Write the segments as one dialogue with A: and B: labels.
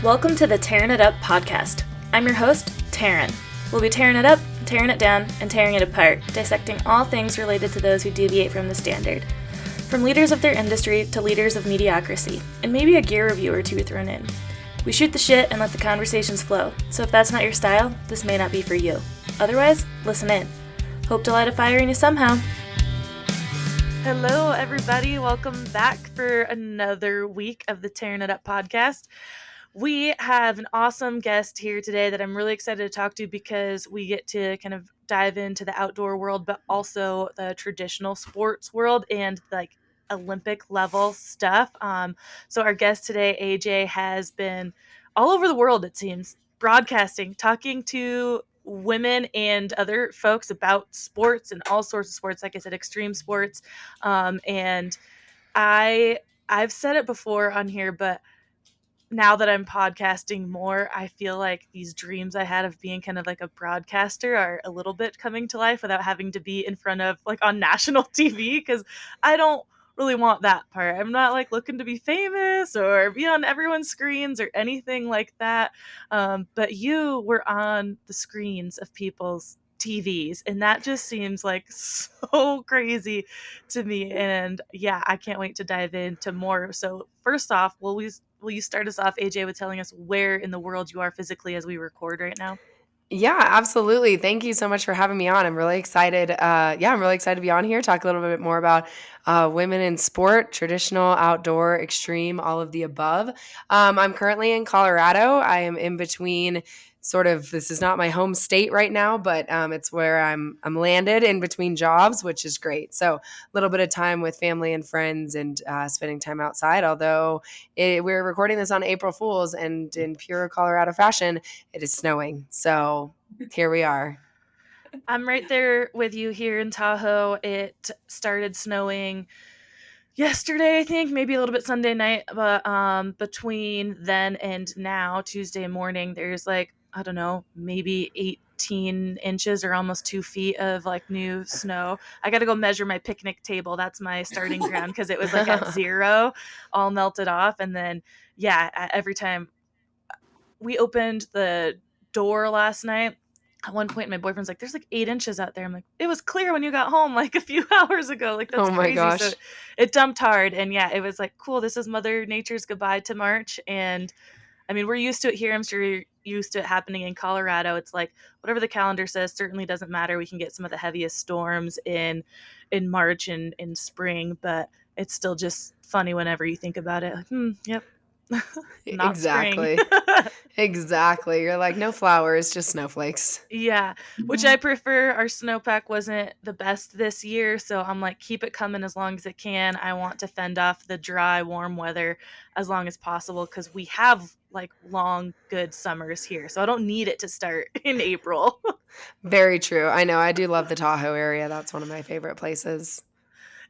A: Welcome to the Tearing It Up podcast. I'm your host, Taryn. We'll be tearing it up, tearing it down, and tearing it apart, dissecting all things related to those who deviate from the standard. From leaders of their industry to leaders of mediocrity, and maybe a gear review or two thrown in. We shoot the shit and let the conversations flow, so if that's not your style, this may not be for you. Otherwise, listen in. Hope to light a fire in you somehow. Hello, everybody. Welcome back for another week of the Tearing It Up podcast. We have an awesome guest here today that I'm really excited to talk to because we get to kind of dive into the outdoor world, but also the traditional sports world and like Olympic level stuff. So our guest today, AJ, has been all over the world, it seems, broadcasting, talking to women and other folks about sports and all sorts of sports, like I said, extreme sports. And I've said it before on here, but now that I'm podcasting more, I feel like these dreams I had of being kind of like a broadcaster are a little bit coming to life without having to be in front of like on national TV, because I don't really want that part. I'm not like looking to be famous or be on everyone's screens or anything like that. But you were on the screens of people's TVs, and that just seems like so crazy to me. And yeah, I can't wait to dive into more. So first off, will you start us off, AJ, with telling us where in the world you are physically as we record right now?
B: Yeah, absolutely. Thank you so much for having me on. I'm really excited. I'm really excited to be on here, talk a little bit more about women in sport, traditional, outdoor, extreme, all of the above. I'm currently in Colorado. I am in between this is not my home state right now, but it's where I'm landed in between jobs, which is great. So a little bit of time with family and friends and spending time outside, although we're recording this on April Fool's, and in pure Colorado fashion, it is snowing. So here we are.
A: I'm right there with you here in Tahoe. It started snowing yesterday, I think, maybe a little bit Sunday night, but between then and now, Tuesday morning, there's like, I don't know, maybe 18 inches or almost 2 feet of like new snow. I got to go measure my picnic table. That's my starting ground because it was like at zero, all melted off. And then, yeah, every time we opened the door last night, at one point my boyfriend's like, there's like 8 inches out there. I'm like, it was clear when you got home like a few hours ago. Like, that's
B: Oh my
A: crazy. So
B: gosh.
A: it dumped hard. And yeah, it was like, cool, this is Mother Nature's goodbye to March. And I mean, we're used to it here. I'm sure you're used to it happening in Colorado. It's like whatever the calendar says certainly doesn't matter. We can get some of the heaviest storms in March and in spring, but it's still just funny whenever you think about it. Like, yep. Not spring.
B: Exactly. Exactly. You're like, no flowers, just snowflakes.
A: Yeah, which I prefer. Our snowpack wasn't the best this year, so I'm like, keep it coming as long as it can. I want to fend off the dry, warm weather as long as possible because we have like long, good summers here, so I don't need it to start in April.
B: Very true. I know. I do love the Tahoe area. That's one of my favorite places.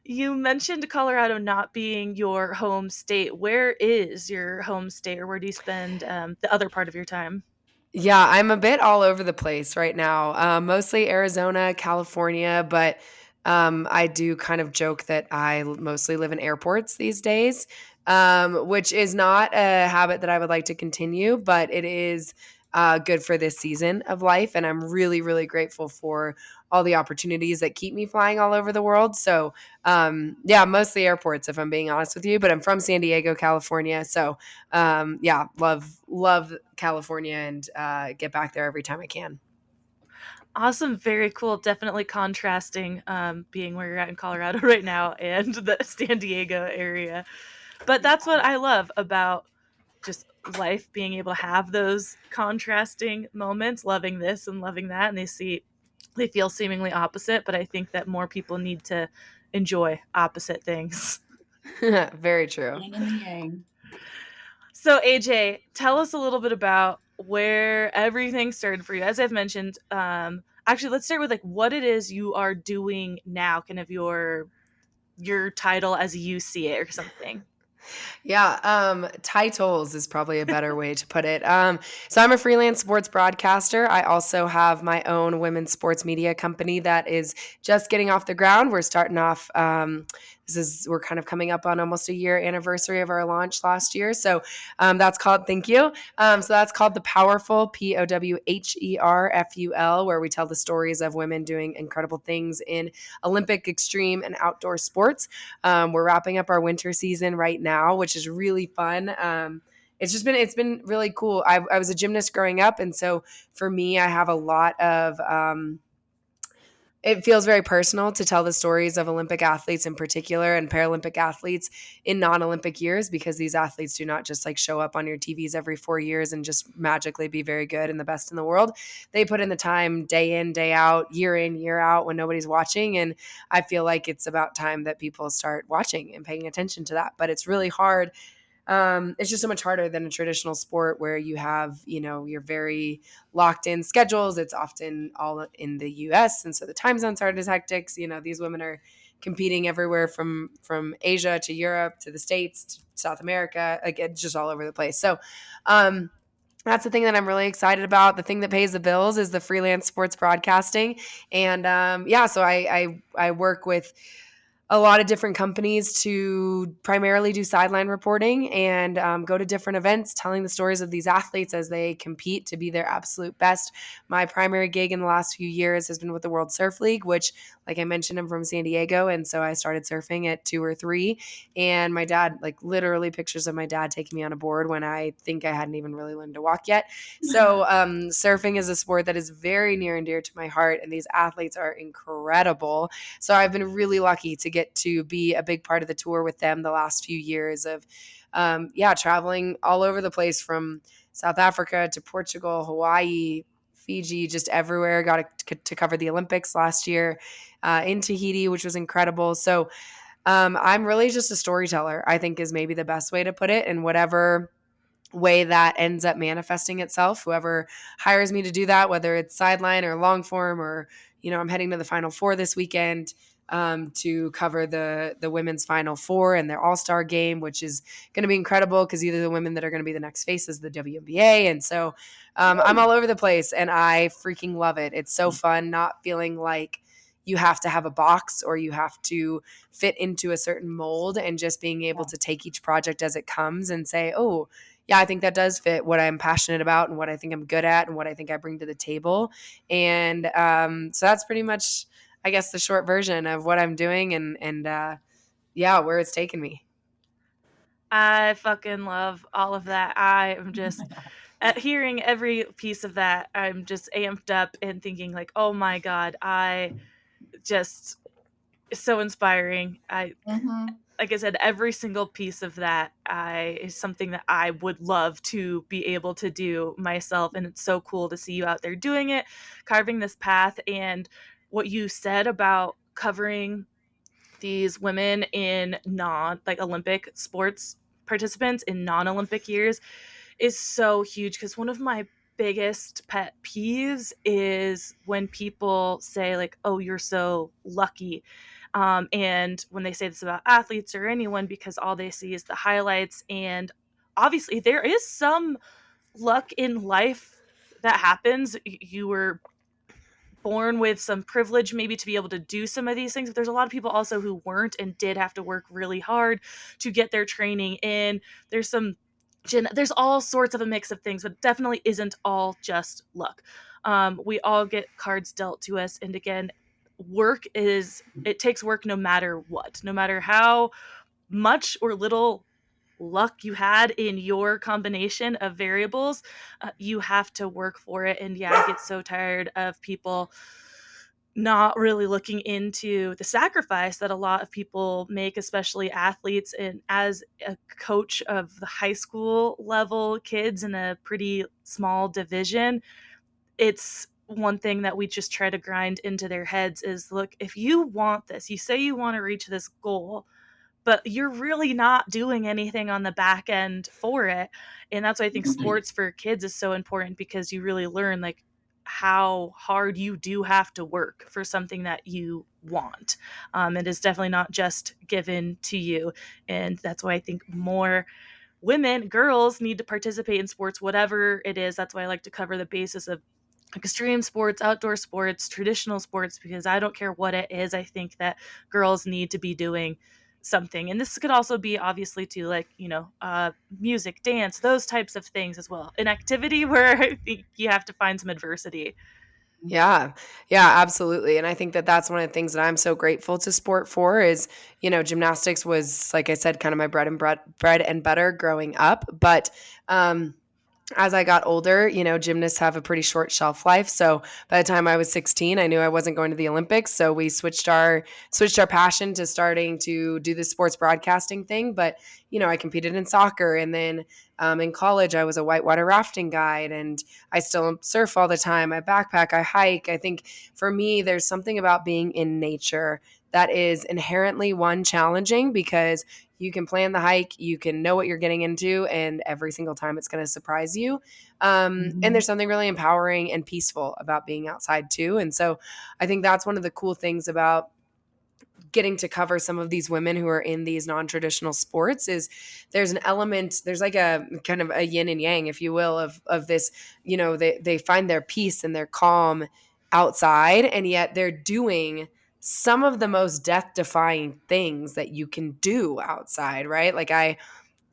A: You mentioned Colorado not being your home state. Where is your home state, or where do you spend the other part of your time?
B: Yeah, I'm a bit all over the place right now. Mostly Arizona, California, but I do kind of joke that mostly live in airports these days, which is not a habit that I would like to continue, but it is good for this season of life. And I'm really, really grateful for all the opportunities that keep me flying all over the world. So, yeah, mostly airports, if I'm being honest with you, but I'm from San Diego, California. So, yeah, love California and get back there every time I can.
A: Awesome. Very cool. Definitely contrasting being where you're at in Colorado right now and the San Diego area. But that's what I love about just life, being able to have those contrasting moments, loving this and loving that. And they feel seemingly opposite, but I think that more people need to enjoy opposite things.
B: Very true.
C: Yin and the yang.
A: So, AJ, tell us a little bit about where everything started for you. As I've mentioned, actually, let's start with like what it is you are doing now, kind of your title as you see it or something.
B: Yeah, titles is probably a better way to put it. So I'm a freelance sports broadcaster. I also have my own women's sports media company that is just getting off the ground. We're starting off we're kind of coming up on almost a year anniversary of our launch last year. So that's called, thank you. So that's called the PowHERful, PowHERful, where we tell the stories of women doing incredible things in Olympic, extreme, and outdoor sports. We're wrapping up our winter season right now, which is really fun. It's been really cool. I was a gymnast growing up, and so for me, I have a lot of it feels very personal to tell the stories of Olympic athletes in particular and Paralympic athletes in non-Olympic years, because these athletes do not just like show up on your TVs every 4 years and just magically be very good and the best in the world. They put in the time day in, day out, year in, year out when nobody's watching. And I feel like it's about time that people start watching and paying attention to that. But it's really hard. It's just so much harder than a traditional sport where you have, you're very locked in schedules. It's often all in the US. And so the time zones aren't as hectic. These women are competing everywhere from Asia to Europe to the States to South America. Like, it's just all over the place. So, that's the thing that I'm really excited about. The thing that pays the bills is the freelance sports broadcasting. And so I work with a lot of different companies to primarily do sideline reporting and go to different events telling the stories of these athletes as they compete to be their absolute best. My primary gig in the last few years has been with the World Surf League, which, like I mentioned, I'm from San Diego, and so I started surfing at 2 or 3. And my dad, like, literally pictures of my dad taking me on a board when I think I hadn't even really learned to walk yet. So surfing is a sport that is very near and dear to my heart, and these athletes are incredible. So I've been really lucky to get to be a big part of the tour with them the last few years of, traveling all over the place from South Africa to Portugal, Hawaii, Fiji, just everywhere. Got to cover the Olympics last year in Tahiti, which was incredible. So I'm really just a storyteller, I think, is maybe the best way to put it. And whatever way that ends up manifesting itself, whoever hires me to do that, whether it's sideline or long form, or I'm heading to the Final Four this weekend to cover the women's Final Four and their All-Star game, which is going to be incredible because these are the women that are going to be the next faces of the WNBA. And so I'm all over the place, and I freaking love it. It's so fun not feeling like you have to have a box or you have to fit into a certain mold, and just being able to take each project as it comes and say, oh, yeah, I think that does fit what I'm passionate about and what I think I'm good at and what I think I bring to the table. And so that's pretty much, I guess, the short version of what I'm doing and where it's taken me.
A: I fucking love all of that. I am just at hearing every piece of that. I'm just amped up and thinking like, oh my god, I just so inspiring. I
C: Mm-hmm.
A: Like I said, every single piece of that is something that I would love to be able to do myself. And it's so cool to see you out there doing it, carving this path. And what you said about covering these women in non like Olympic sports participants in non-Olympic years is so huge, because one of my biggest pet peeves is when people say like, oh, you're so lucky, and when they say this about athletes or anyone, because all they see is the highlights. And obviously there is some luck in life that happens. You were born with some privilege maybe to be able to do some of these things, but there's a lot of people also who weren't and did have to work really hard to get their training in. There's all sorts of a mix of things, but it definitely isn't all just luck. We all get cards dealt to us, and again, it takes work no matter what, no matter how much or little luck you had in your combination of variables. You have to work for it. And yeah, I get so tired of people not really looking into the sacrifice that a lot of people make, especially athletes. And as a coach of the high school level kids in a pretty small division, it's one thing that we just try to grind into their heads is, look, if you want this, you say you want to reach this goal, but you're really not doing anything on the back end for it. And that's why I think sports for kids is so important, because you really learn like how hard you do have to work for something that you want. It is definitely not just given to you. And that's why I think more women, girls, need to participate in sports, whatever it is. That's why I like to cover the basis of extreme sports, outdoor sports, traditional sports, because I don't care what it is. I think that girls need to be doing something. And this could also be obviously to like, music, dance, those types of things as well. An activity where I think you have to find some adversity.
B: Yeah. Yeah, absolutely. And I think that that's one of the things that I'm so grateful to sport for is, gymnastics was, like I said, kind of my bread and butter growing up. But as I got older, gymnasts have a pretty short shelf life. So by the time I was 16, I knew I wasn't going to the Olympics. So we switched our passion to starting to do the sports broadcasting thing. But I competed in soccer, and then in college, I was a whitewater rafting guide, and I still surf all the time. I backpack, I hike. I think for me, there's something about being in nature that is inherently one challenging because you can plan the hike, you can know what you're getting into, and every single time it's going to surprise you. And
A: Mhm.
B: there's something really empowering and peaceful about being outside too. And so I think that's one of the cool things about getting to cover some of these women who are in these non-traditional sports is there's an element, there's like a kind of a yin and yang, if you will, of this, they find their peace and their calm outside, and yet they're doing some of the most death defying things that you can do outside, right? Like I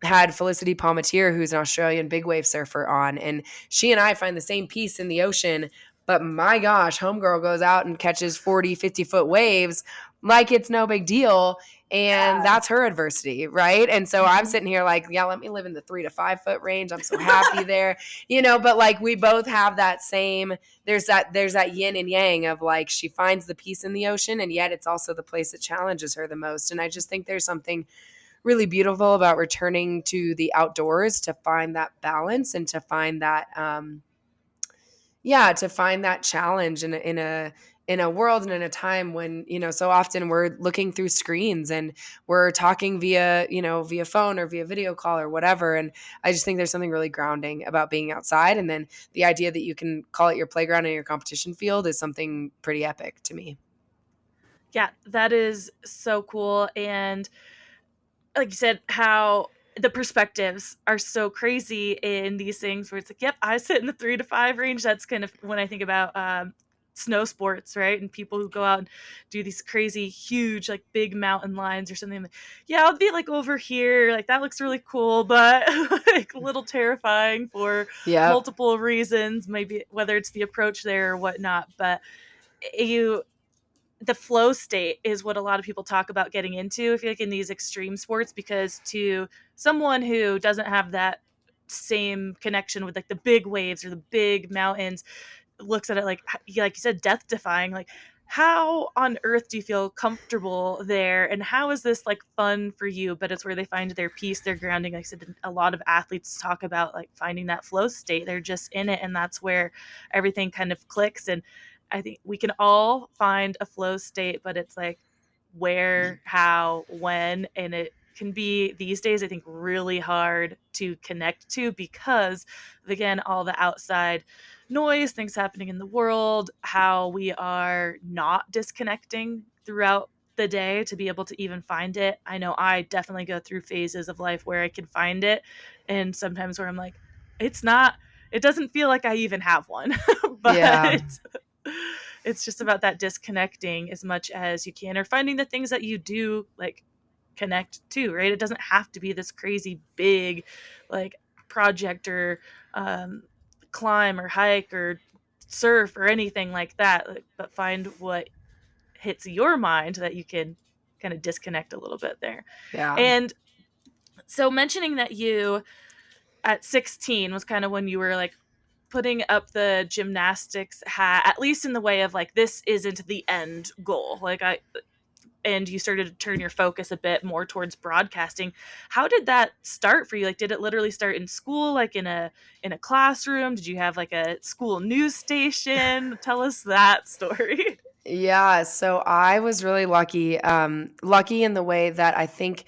B: had Felicity Palmatier, who's an Australian big wave surfer, on, and she and I find the same peace in the ocean. But my gosh, homegirl goes out and catches 40, 50-foot waves like it's no big deal. And
A: Yeah.
B: that's her adversity, right? And so I'm
A: Mhm.
B: sitting here like, yeah, let me live in the 3 to 5 foot range. I'm so happy there, but like we both have that same, there's that yin and yang of like she finds the peace in the ocean, and yet it's also the place that challenges her the most. And I just think there's something really beautiful about returning to the outdoors to find that balance and to find that to find that challenge in a world and in a time when so often we're looking through screens and we're talking via phone or via video call or whatever. And I just think there's something really grounding about being outside, and then the idea that you can call it your playground and your competition field is something pretty epic to me.
A: Yeah, that is so cool. And like you said, how the perspectives are so crazy in these things where it's like, yep, I sit in the 3 to 5 range. That's kind of when I think about snow sports, right? And people who go out and do these crazy, huge, like big mountain lines or something. Like, yeah, I'll be like over here. Like that looks really cool, but like a little terrifying for
B: Yep.
A: multiple reasons, maybe whether it's the approach there or whatnot. But you the flow state is what a lot of people talk about getting into, I feel like, in these extreme sports, because to someone who doesn't have that same connection with like the big waves or the big mountains, looks at it like you said, death defying. Like, how on earth do you feel comfortable there, and how is this like fun for you? But it's where they find their peace, their grounding. Like I said, a lot of athletes talk about like finding that flow state. They're just in it, and that's where everything kind of clicks. And I think we can all find a flow state, but it's like where, how, when, and it can be these days, I think, really hard to connect to because of, again, all the outside noise, things happening in the world, how we are not disconnecting throughout the day to be able to even find it. I know I definitely go through phases of life where I can find it, and sometimes where I'm like, it's not, it doesn't feel like I even have one.
B: Yeah.
A: But it's just about that disconnecting as much as you can, or finding the things that you do like connect to, right? It doesn't have to be this crazy big like project or um, climb or hike or surf or anything like that, like, but find what hits your mind that you can kind of disconnect a little bit there.
B: Yeah.
A: And so mentioning that you at 16 was kind of when you were like putting up the gymnastics hat, at least in the way of like, this isn't the end goal, like I and you started to turn your focus a bit more towards broadcasting. How did that start for you? Like, did it literally start in school, like in a classroom? Did you have like a school news station? Tell us that story.
B: Yeah, so I was really lucky in the way that I think,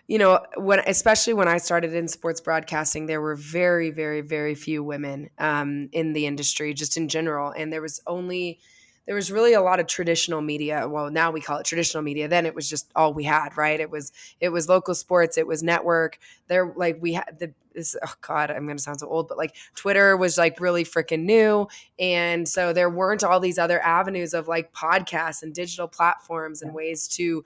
B: especially when I started in sports broadcasting, there were very, very, very few women in the industry, just in general, and there was really a lot of traditional media. Well, now we call it traditional media. Then it was just all we had, right? It was local sports, it was network. There, like, we had this, oh God, I'm gonna sound so old, but like Twitter was like really freaking new. And so there weren't all these other avenues of like podcasts and digital platforms and ways to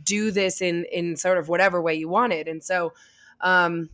B: do this in sort of whatever way you wanted. And so um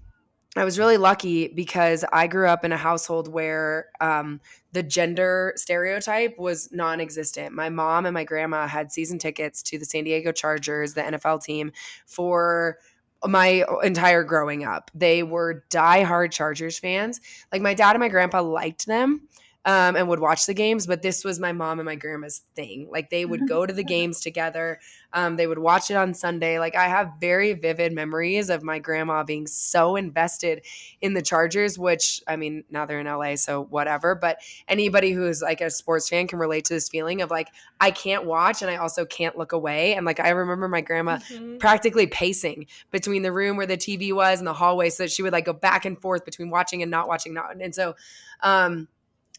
B: I was really lucky because I grew up in a household where the gender stereotype was non existent. My mom and my grandma had season tickets to the San Diego Chargers, the NFL team, for my entire growing up. They were diehard Chargers fans. Like, my dad and my grandpa liked them. And would watch the games, but this was my mom and my grandma's thing. Like, they would go to the games together. They would watch it on Sunday. Like, I have very vivid memories of my grandma being so invested in the Chargers, which, I mean, now they're in LA, so whatever. But anybody who's like a sports fan can relate to this feeling of like, I can't watch and I also can't look away. And like, I remember my grandma
A: Mhm.
B: practically pacing between the room where the TV was and the hallway so that she would like go back and forth between watching and not watching. And so,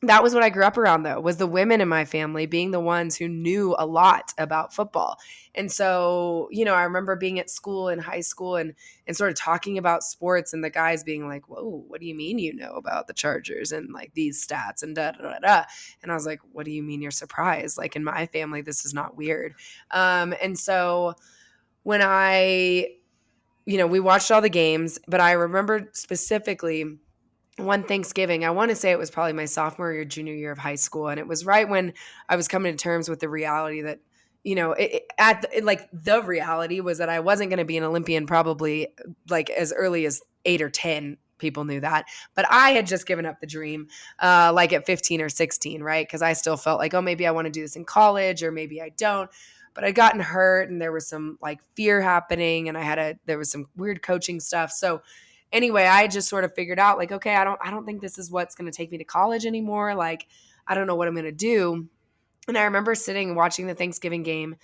B: that was what I grew up around, though, was the women in my family being the ones who knew a lot about football. And so, I remember being at school in high school and sort of talking about sports and the guys being like, whoa, what do you mean you know about the Chargers and like these stats and da da da da. And I was like, what do you mean you're surprised? Like, in my family, this is not weird. And so when we watched all the games, but I remember specifically one Thanksgiving, I want to say it was probably my sophomore or junior year of high school. And it was right when I was coming to terms with the reality that, the reality was that I wasn't going to be an Olympian probably like as early as 8 or 10. People knew that. But I had just given up the dream like at 15 or 16, right? Because I still felt like, oh, maybe I want to do this in college or maybe I don't. But I'd gotten hurt and there was some like fear happening and there was some weird coaching stuff. So anyway, I just sort of figured out like, okay, I don't think this is what's going to take me to college anymore. Like, I don't know what I'm going to do. And I remember sitting and watching the Thanksgiving game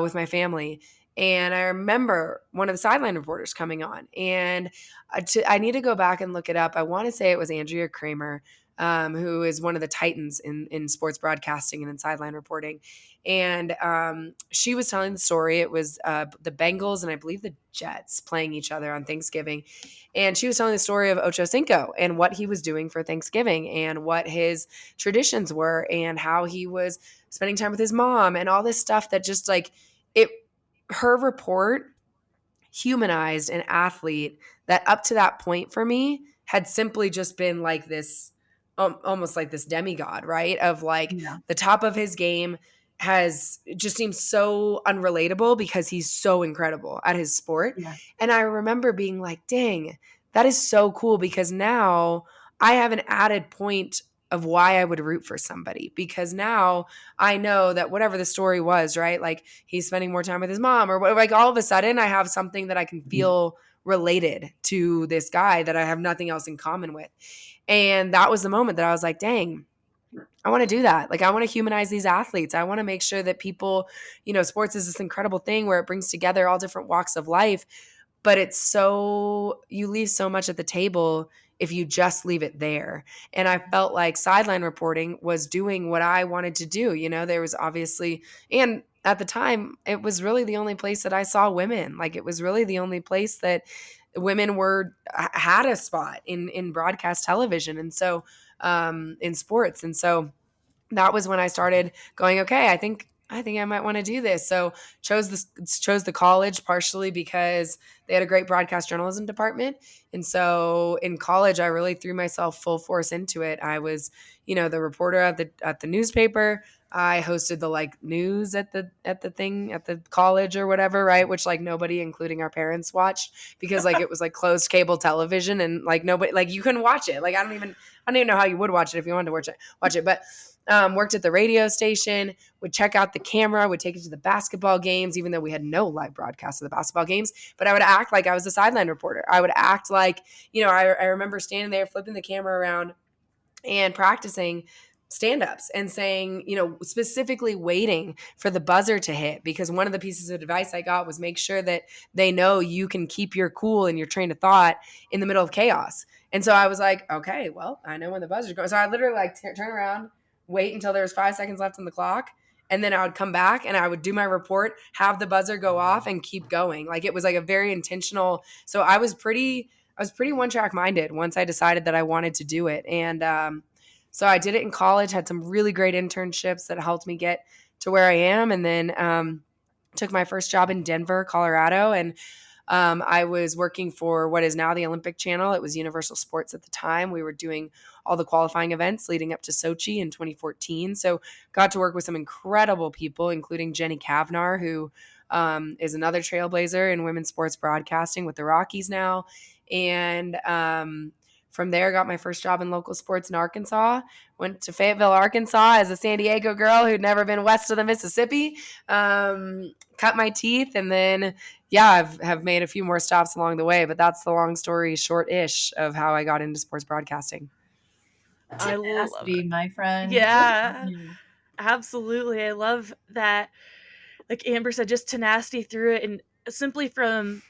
B: with my family. And I remember one of the sideline reporters coming on. And I need to go back and look it up. I want to say it was Andrea Kramer, who is one of the titans in sports broadcasting and in sideline reporting. And she was telling the story. It was the Bengals and I believe the Jets playing each other on Thanksgiving. And she was telling the story of Ocho Cinco and what he was doing for Thanksgiving and what his traditions were and how he was spending time with his mom and all this stuff that just like it her report humanized an athlete that up to that point for me had simply just been like this almost like this demigod, right? Of like
C: Yeah.
B: the top of his game has just seems so unrelatable because he's so incredible at his sport.
C: Yeah.
B: And I remember being like, dang, that is so cool because now I have an added point of why I would root for somebody because now I know that whatever the story was, right? Like he's spending more time with his mom or like all of a sudden I have something that I can feel related to this guy that I have nothing else in common with. And that was the moment that I was like, dang, I want to do that. Like, I want to humanize these athletes. I want to make sure that people, sports is this incredible thing where it brings together all different walks of life, but you leave so much at the table if you just leave it there. And I felt like sideline reporting was doing what I wanted to do. There was obviously, and at the time, it was really the only place that I saw women. Like, it was really the only place that women had a spot in broadcast television. And so, in sports. And so that was when I started going, okay, I think I might want to do this. So chose the college partially because they had a great broadcast journalism department. And so in college I really threw myself full force into it. I was, the reporter at the newspaper. I hosted the like news at the college or whatever, right? Which like nobody, including our parents, watched because like it was like closed cable television and like nobody like you couldn't watch it. Like I don't even know how you would watch it if you wanted to watch it. But worked at the radio station, would check out the camera, would take it to the basketball games, even though we had no live broadcast of the basketball games. But I would act like I was a sideline reporter. I would act like, I remember standing there, flipping the camera around and practicing stand-ups and saying, specifically waiting for the buzzer to hit because one of the pieces of advice I got was make sure that they know you can keep your cool and your train of thought in the middle of chaos. And so I was like, okay, well, I know when the buzzer's going. So I literally like turn around, wait until there was 5 seconds left on the clock, and then I would come back and I would do my report, have the buzzer go off, and keep going. Like, it was like a very intentional. So I was pretty one track minded once I decided that I wanted to do it. And so I did it in college, had some really great internships that helped me get to where I am. And then took my first job in Denver, Colorado. And I was working for what is now the Olympic Channel. It was Universal Sports at the time. We were doing all the qualifying events leading up to Sochi in 2014. So got to work with some incredible people, including Jenny Kavnar, who is another trailblazer in women's sports broadcasting with the Rockies now. And from there, got my first job in local sports in Arkansas. Went to Fayetteville, Arkansas as a San Diego girl who'd never been west of the Mississippi. Cut my teeth, and then have made a few more stops along the way, but that's the long story short-ish of how I got into sports broadcasting.
A: I love
C: Tenacity,
A: it.
C: my friend. Good
A: Yeah,
C: on you.
A: absolutely. I love that. Like Amber said, just tenacity through it, and simply from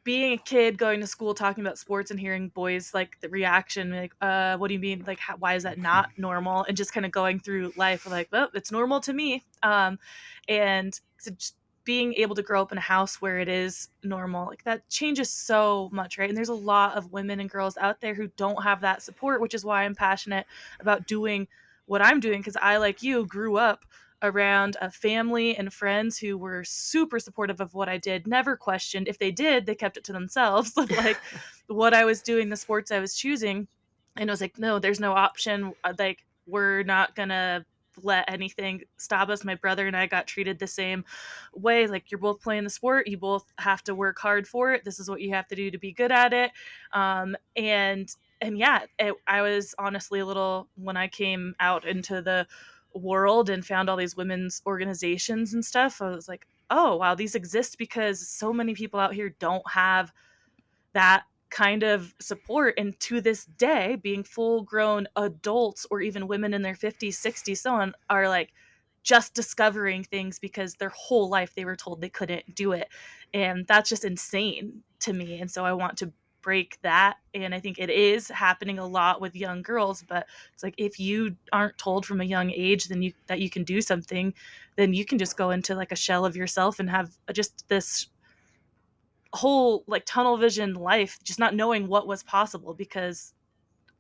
A: being a kid going to school talking about sports and hearing boys like the reaction like what do you mean, like why is that not normal, and just kind of going through life like, well, it's normal to me. And so just being able to grow up in a house where it is normal, like that changes so much, right? And there's a lot of women and girls out there who don't have that support, which is why I'm passionate about doing what I'm doing, because I, like you, grew up around a family and friends who were super supportive of what I did, never questioned. If they did, they kept it to themselves of like what I was doing, the sports I was choosing. And it was like, no, there's no option. Like, we're not gonna let anything stop us. My brother and I got treated the same way. Like, you're both playing the sport, you both have to work hard for it. This is what you have to do to be good at it. And yeah, I was honestly a little, when I came out into the world and found all these women's organizations and stuff, I was like, oh wow, these exist because so many people out here don't have that kind of support. And to this day, being full grown adults or even women in their 50s, 60s, so on, are like just discovering things because their whole life they were told they couldn't do it. And that's just insane to me. And so I want to break that. And I think it is happening a lot with young girls, but it's like, if you aren't told from a young age then you can do something, then you can just go into like a shell of yourself and have just this whole like tunnel vision life, just not knowing what was possible because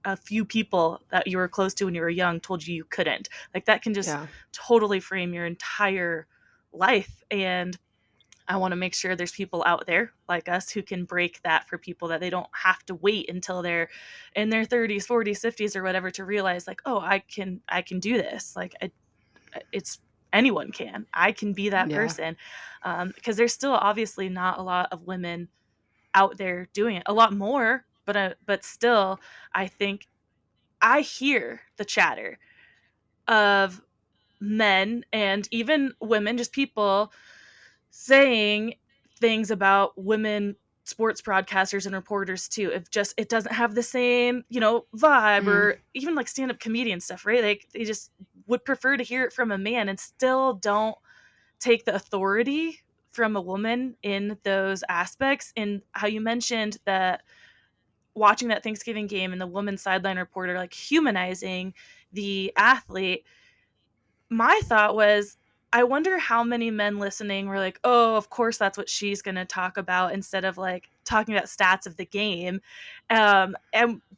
A: a few people that you were close to when you were young told you couldn't. Like, that can just
B: Yeah.
A: totally frame your entire life. And I want to make sure there's people out there like us who can break that for people, that they don't have to wait until they're in their 30s, 40s, 50s or whatever to realize like, oh, I can do this. Like, it's anyone can. I can be that
B: Yeah.
A: person. Because there's still obviously not a lot of women out there doing it. A lot more, but still, I think I hear the chatter of men and even women, just people saying things about women sports broadcasters and reporters too. If just it doesn't have the same, vibe,
B: Mhm.
A: or even like stand-up comedian stuff, right? Like, they just would prefer to hear it from a man and still don't take the authority from a woman in those aspects. And how you mentioned that watching that Thanksgiving game and the woman sideline reporter like humanizing the athlete, my thought was, I wonder how many men listening were like, oh, of course that's what she's going to talk about, instead of like talking about stats of the game. And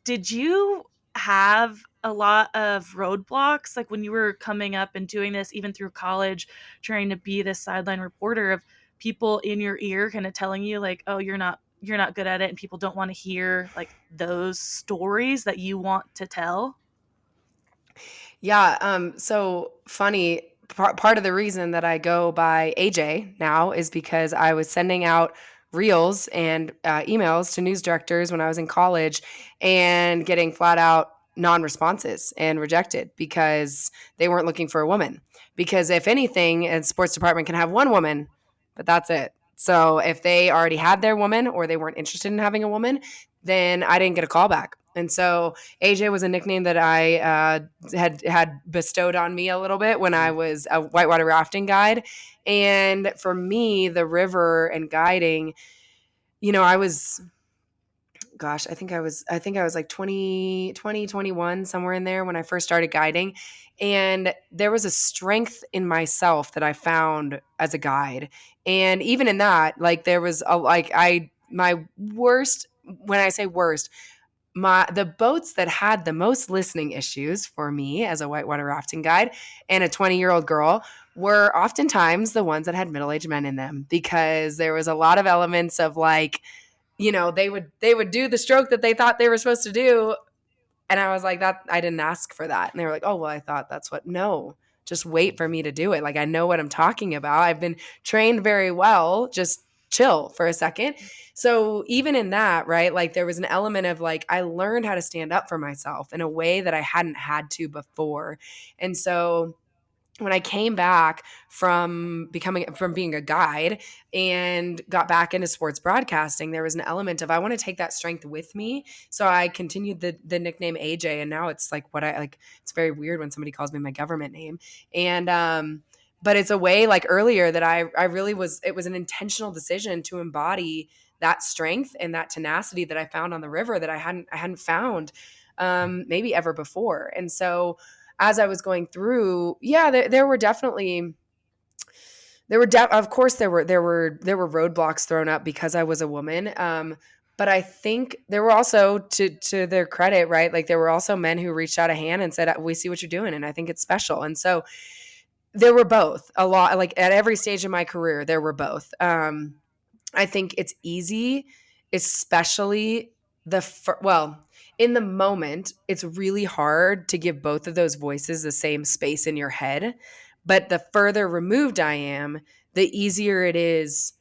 A: did you have a lot of roadblocks like when you were coming up and doing this, even through college, trying to be this sideline reporter, of people in your ear kind of telling you like, oh, you're not good at it, and people don't want to hear like those stories that you want to tell?
B: Yeah, so funny. Part of the reason that I go by AJ now is because I was sending out reels and emails to news directors when I was in college and getting flat out non-responses and rejected because they weren't looking for a woman. Because if anything, a sports department can have one woman, but that's it. So if they already had their woman or they weren't interested in having a woman, then I didn't get a call back. And so AJ was a nickname that I had bestowed on me a little bit when I was a whitewater rafting guide. And for me, the river and guiding, I was gosh, I think I was like 21, somewhere in there when I first started guiding. And there was a strength in myself that I found as a guide. And even in that, like there was a like I my worst, when I say worst, the boats that had the most listening issues for me as a whitewater rafting guide and a 20-year-old girl were oftentimes the ones that had middle-aged men in them, because there was a lot of elements of like, they would do the stroke that they thought they were supposed to do, and I was like, that I didn't ask for that. And they were like, oh, well, I thought that's what. No, just wait for me to do it. Like, I know what I'm talking about. I've been trained very well. Just chill for a second. So even in that, right, like there was an element of like, I learned how to stand up for myself in a way that I hadn't had to before. And so when I came back from being a guide and got back into sports broadcasting, there was an element of I want to take that strength with me. So I continued the nickname AJ, and now it's like what I like. It's very weird when somebody calls me my government name, and but it's a way like earlier that I really was. It was an intentional decision to embody that strength and that tenacity that I found on the river that I hadn't found maybe ever before, and so as I was going through, yeah, there were definitely of course there were roadblocks thrown up because I was a woman. But I think there were also, to their credit, right? Like there were also men who reached out a hand and said, "We see what you're doing, and I think it's special." And so there were both a lot. Like at every stage of my career, there were both. I think it's easy, especially well, in the moment, it's really hard to give both of those voices the same space in your head. But the further removed I am, the easier it is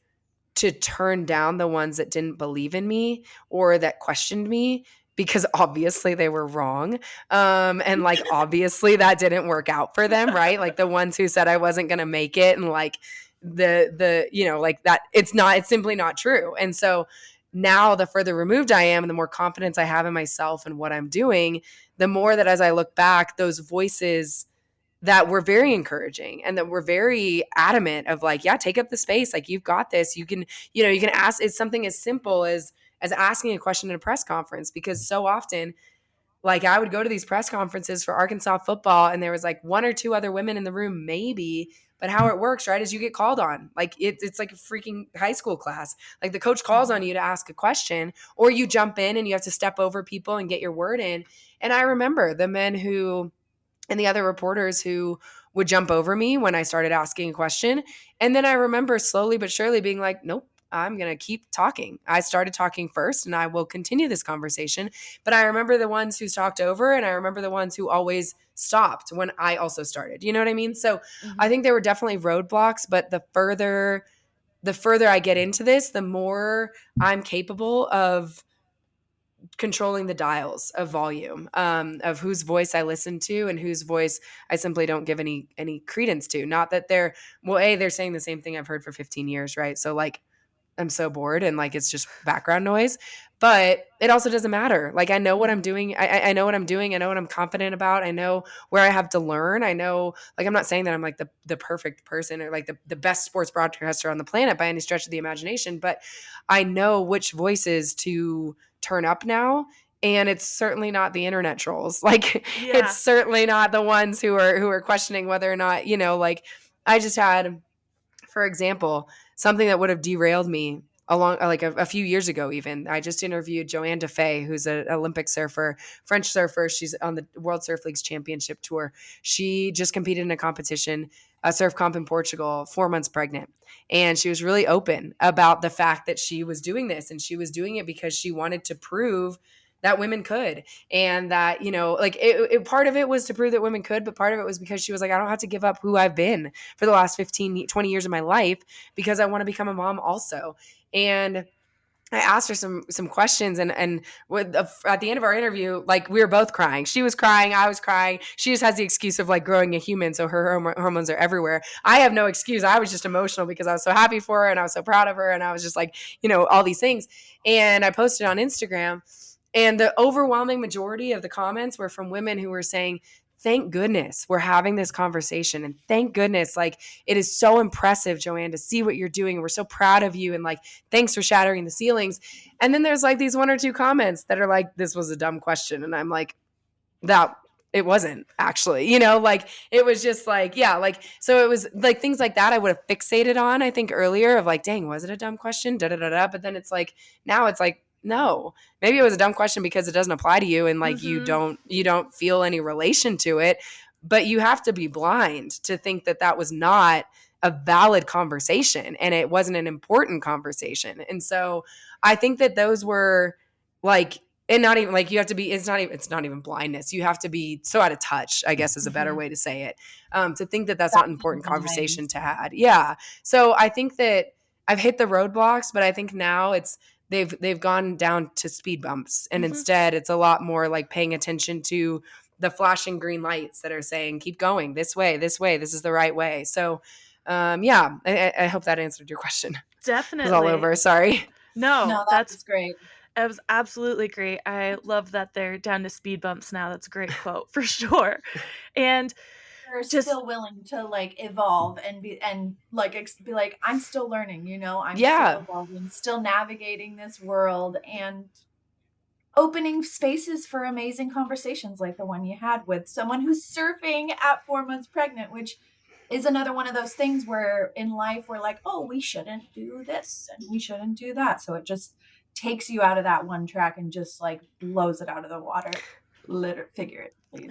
B: to turn down the ones that didn't believe in me or that questioned me, because obviously they were wrong. And like obviously that didn't work out for them, right? Like the ones who said I wasn't going to make it, and like like that, it's simply not true. And so now the further removed I am and the more confidence I have in myself and what I'm doing, the more that as I look back, those voices that were very encouraging and that were very adamant of like, yeah, take up the space. Like you've got this. You can ask. It's something as simple as asking a question in a press conference, because so often, like I would go to these press conferences for Arkansas football and there was like one or two other women in the room, maybe, but how it works, right, is you get called on. Like it's like a freaking high school class. Like the coach calls on you to ask a question, or you jump in and you have to step over people and get your word in. And I remember the men who and the other reporters who would jump over me when I started asking a question. And then I remember slowly but surely being like, nope, I'm going to keep talking. I started talking first and I will continue this conversation. But I remember the ones who talked over, and I remember the ones who always stopped when I also started. You know what I mean? So I
A: Mhm.
B: think there were definitely roadblocks, but the further I get into this, the more I'm capable of controlling the dials of volume, of whose voice I listen to and whose voice I simply don't give any credence to. Not that they're saying the same thing I've heard for 15 years, right? So like I'm so bored and like it's just background noise. But it also doesn't matter. Like I know what I'm
A: Mhm.
B: doing. I know what I'm doing. I know what I'm confident about. I know where I have to learn. I know, like, I'm not saying that I'm like the perfect person or like the best sports broadcaster on the planet by any stretch of the imagination, but I know which voices to turn up now. And it's certainly not the internet trolls. Like it's
A: Yeah.
B: certainly not the ones who are questioning whether or not, like I just had, for example, something that would have derailed me along like a few years ago. Even I just interviewed Joanne Defay, who's an Olympic surfer, French surfer. She's on the World Surf League's championship tour. She just competed in a competition, a surf comp in Portugal, 4 months pregnant. And she was really open about the fact that she was doing this, and she was doing it because she wanted to prove that women could. And that, like part of it was to prove that women could, but part of it was because she was like, I don't have to give up who I've been for the last 15, 20 years of my life, because I want to become a mom also. And I asked her some questions, and at the end of our interview, like we were both crying. She was crying, I was crying. She just has the excuse of like growing a human, so her hormones are everywhere. I have no excuse. I was just emotional because I was so happy for her and I was so proud of her, and I was just like, all these things. And I posted on Instagram, and the overwhelming majority of the comments were from women who were saying, thank goodness we're having this conversation. And thank goodness, like, it is so impressive, Joanne, to see what you're doing. We're so proud of you. And like, thanks for shattering the ceilings. And then there's like these one or two comments that are like, this was a dumb question. And I'm like, that it wasn't actually, like it was just like, yeah, like, so it was like things like that I would have fixated on, I think earlier, of like, dang, was it a dumb question? Da da da da. But then it's like, now it's like, no, maybe it was a dumb question because it doesn't apply to you and like
A: Mm-hmm.
B: you don't feel any relation to it. But you have to be blind to think that that was not a valid conversation and it wasn't an important conversation. And so I think that those were like, and not even like, you have to be, it's not even blindness. You have to be so out of touch, I guess is a better
A: Mm-hmm.
B: way to say it. To think that that's
C: That
B: not an
C: being
B: important
C: blind.
B: conversation to have. Yeah. So I think that I've hit the roadblocks, but I think now they've gone down to speed bumps. And
A: Mm-hmm.
B: instead it's a lot more like paying attention to the flashing green lights that are saying, keep going this way, this way, this is the right way. So yeah, I hope that answered your question. It was all
A: Definitely.
B: over. Sorry.
A: No,
C: No, that
A: that's
C: was great.
A: it was absolutely great. I love that they're down to speed bumps now. That's a great quote for sure. And
C: We're
A: just
C: still willing to like evolve and be like, I'm still learning, I'm still
B: Yeah.
C: evolving, still navigating this world and opening spaces for amazing conversations like the one you had with someone who's surfing at 4 months pregnant, which is another one of those things where in life we're like, oh, we shouldn't do this and we shouldn't do that. So it just takes you out of that one track and just like blows it out of the water, literally, figuratively.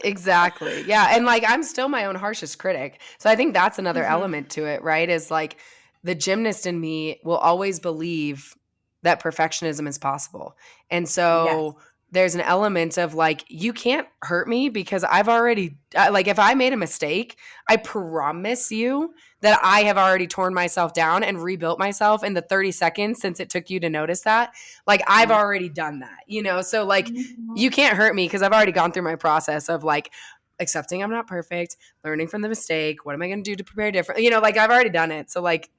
B: Exactly. Yeah. And like, I'm still my own harshest critic. So I think that's another
A: Mhm.
B: element to it, right? Is like the gymnast in me will always believe that perfectionism is possible. And
C: Yes.
B: so there's an element of like, you can't hurt me because I've already, like, if I made a mistake, I promise you that I have already torn myself down and rebuilt myself in the 30 seconds since it took you to notice that. Like, I've
C: Yeah.
B: already done that, So, like, you
C: Mhm.
B: can't hurt me because I've already gone through my process of like accepting I'm not perfect, learning from the mistake. What am I going to do to prepare different? Like I've already done it. So like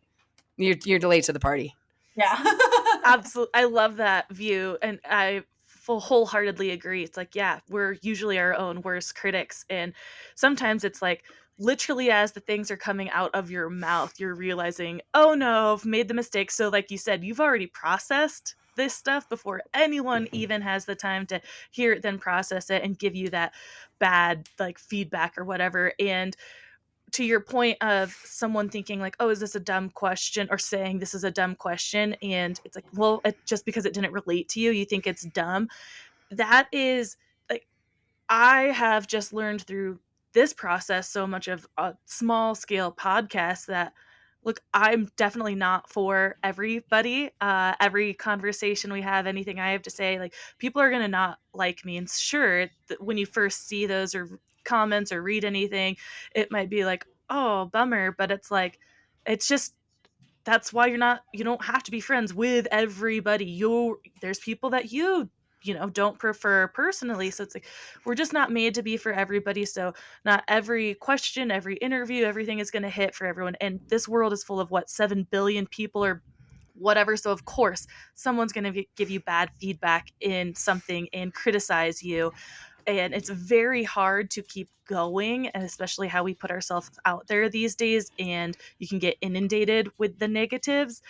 B: you're delayed to the party.
C: Yeah.
A: Absolutely. I love that view and I wholeheartedly agree. It's like, yeah, we're usually our own worst critics and sometimes it's like literally as the things are coming out of your mouth, you're realizing, "Oh no, I've made the mistake." So like you said, you've already processed this stuff before anyone even has the time to hear it then process it and give you that bad like feedback or whatever. And to your point of someone thinking like, "Oh, is this a dumb question?" or saying this is a dumb question, and it's like, well, just because it didn't relate to you, you think it's dumb. That is like I have just learned through this process so much of a small scale podcast that look, I'm definitely not for everybody. Every conversation we have, anything I have to say, like people are gonna not like me. And sure, when you first see those or comments or read anything, it might be like, oh, bummer. But it's like, it's just that's why you don't have to be friends with everybody. There's people that don't prefer personally. So it's like we're just not made to be for everybody. So not every question, every interview, everything is going to hit for everyone. And this world is full of what 7 billion people or whatever. So of course, someone's going to give you bad feedback in something and criticize you, and it's very hard to keep going, and especially how we put ourselves out there these days, and you can get inundated with the negatives.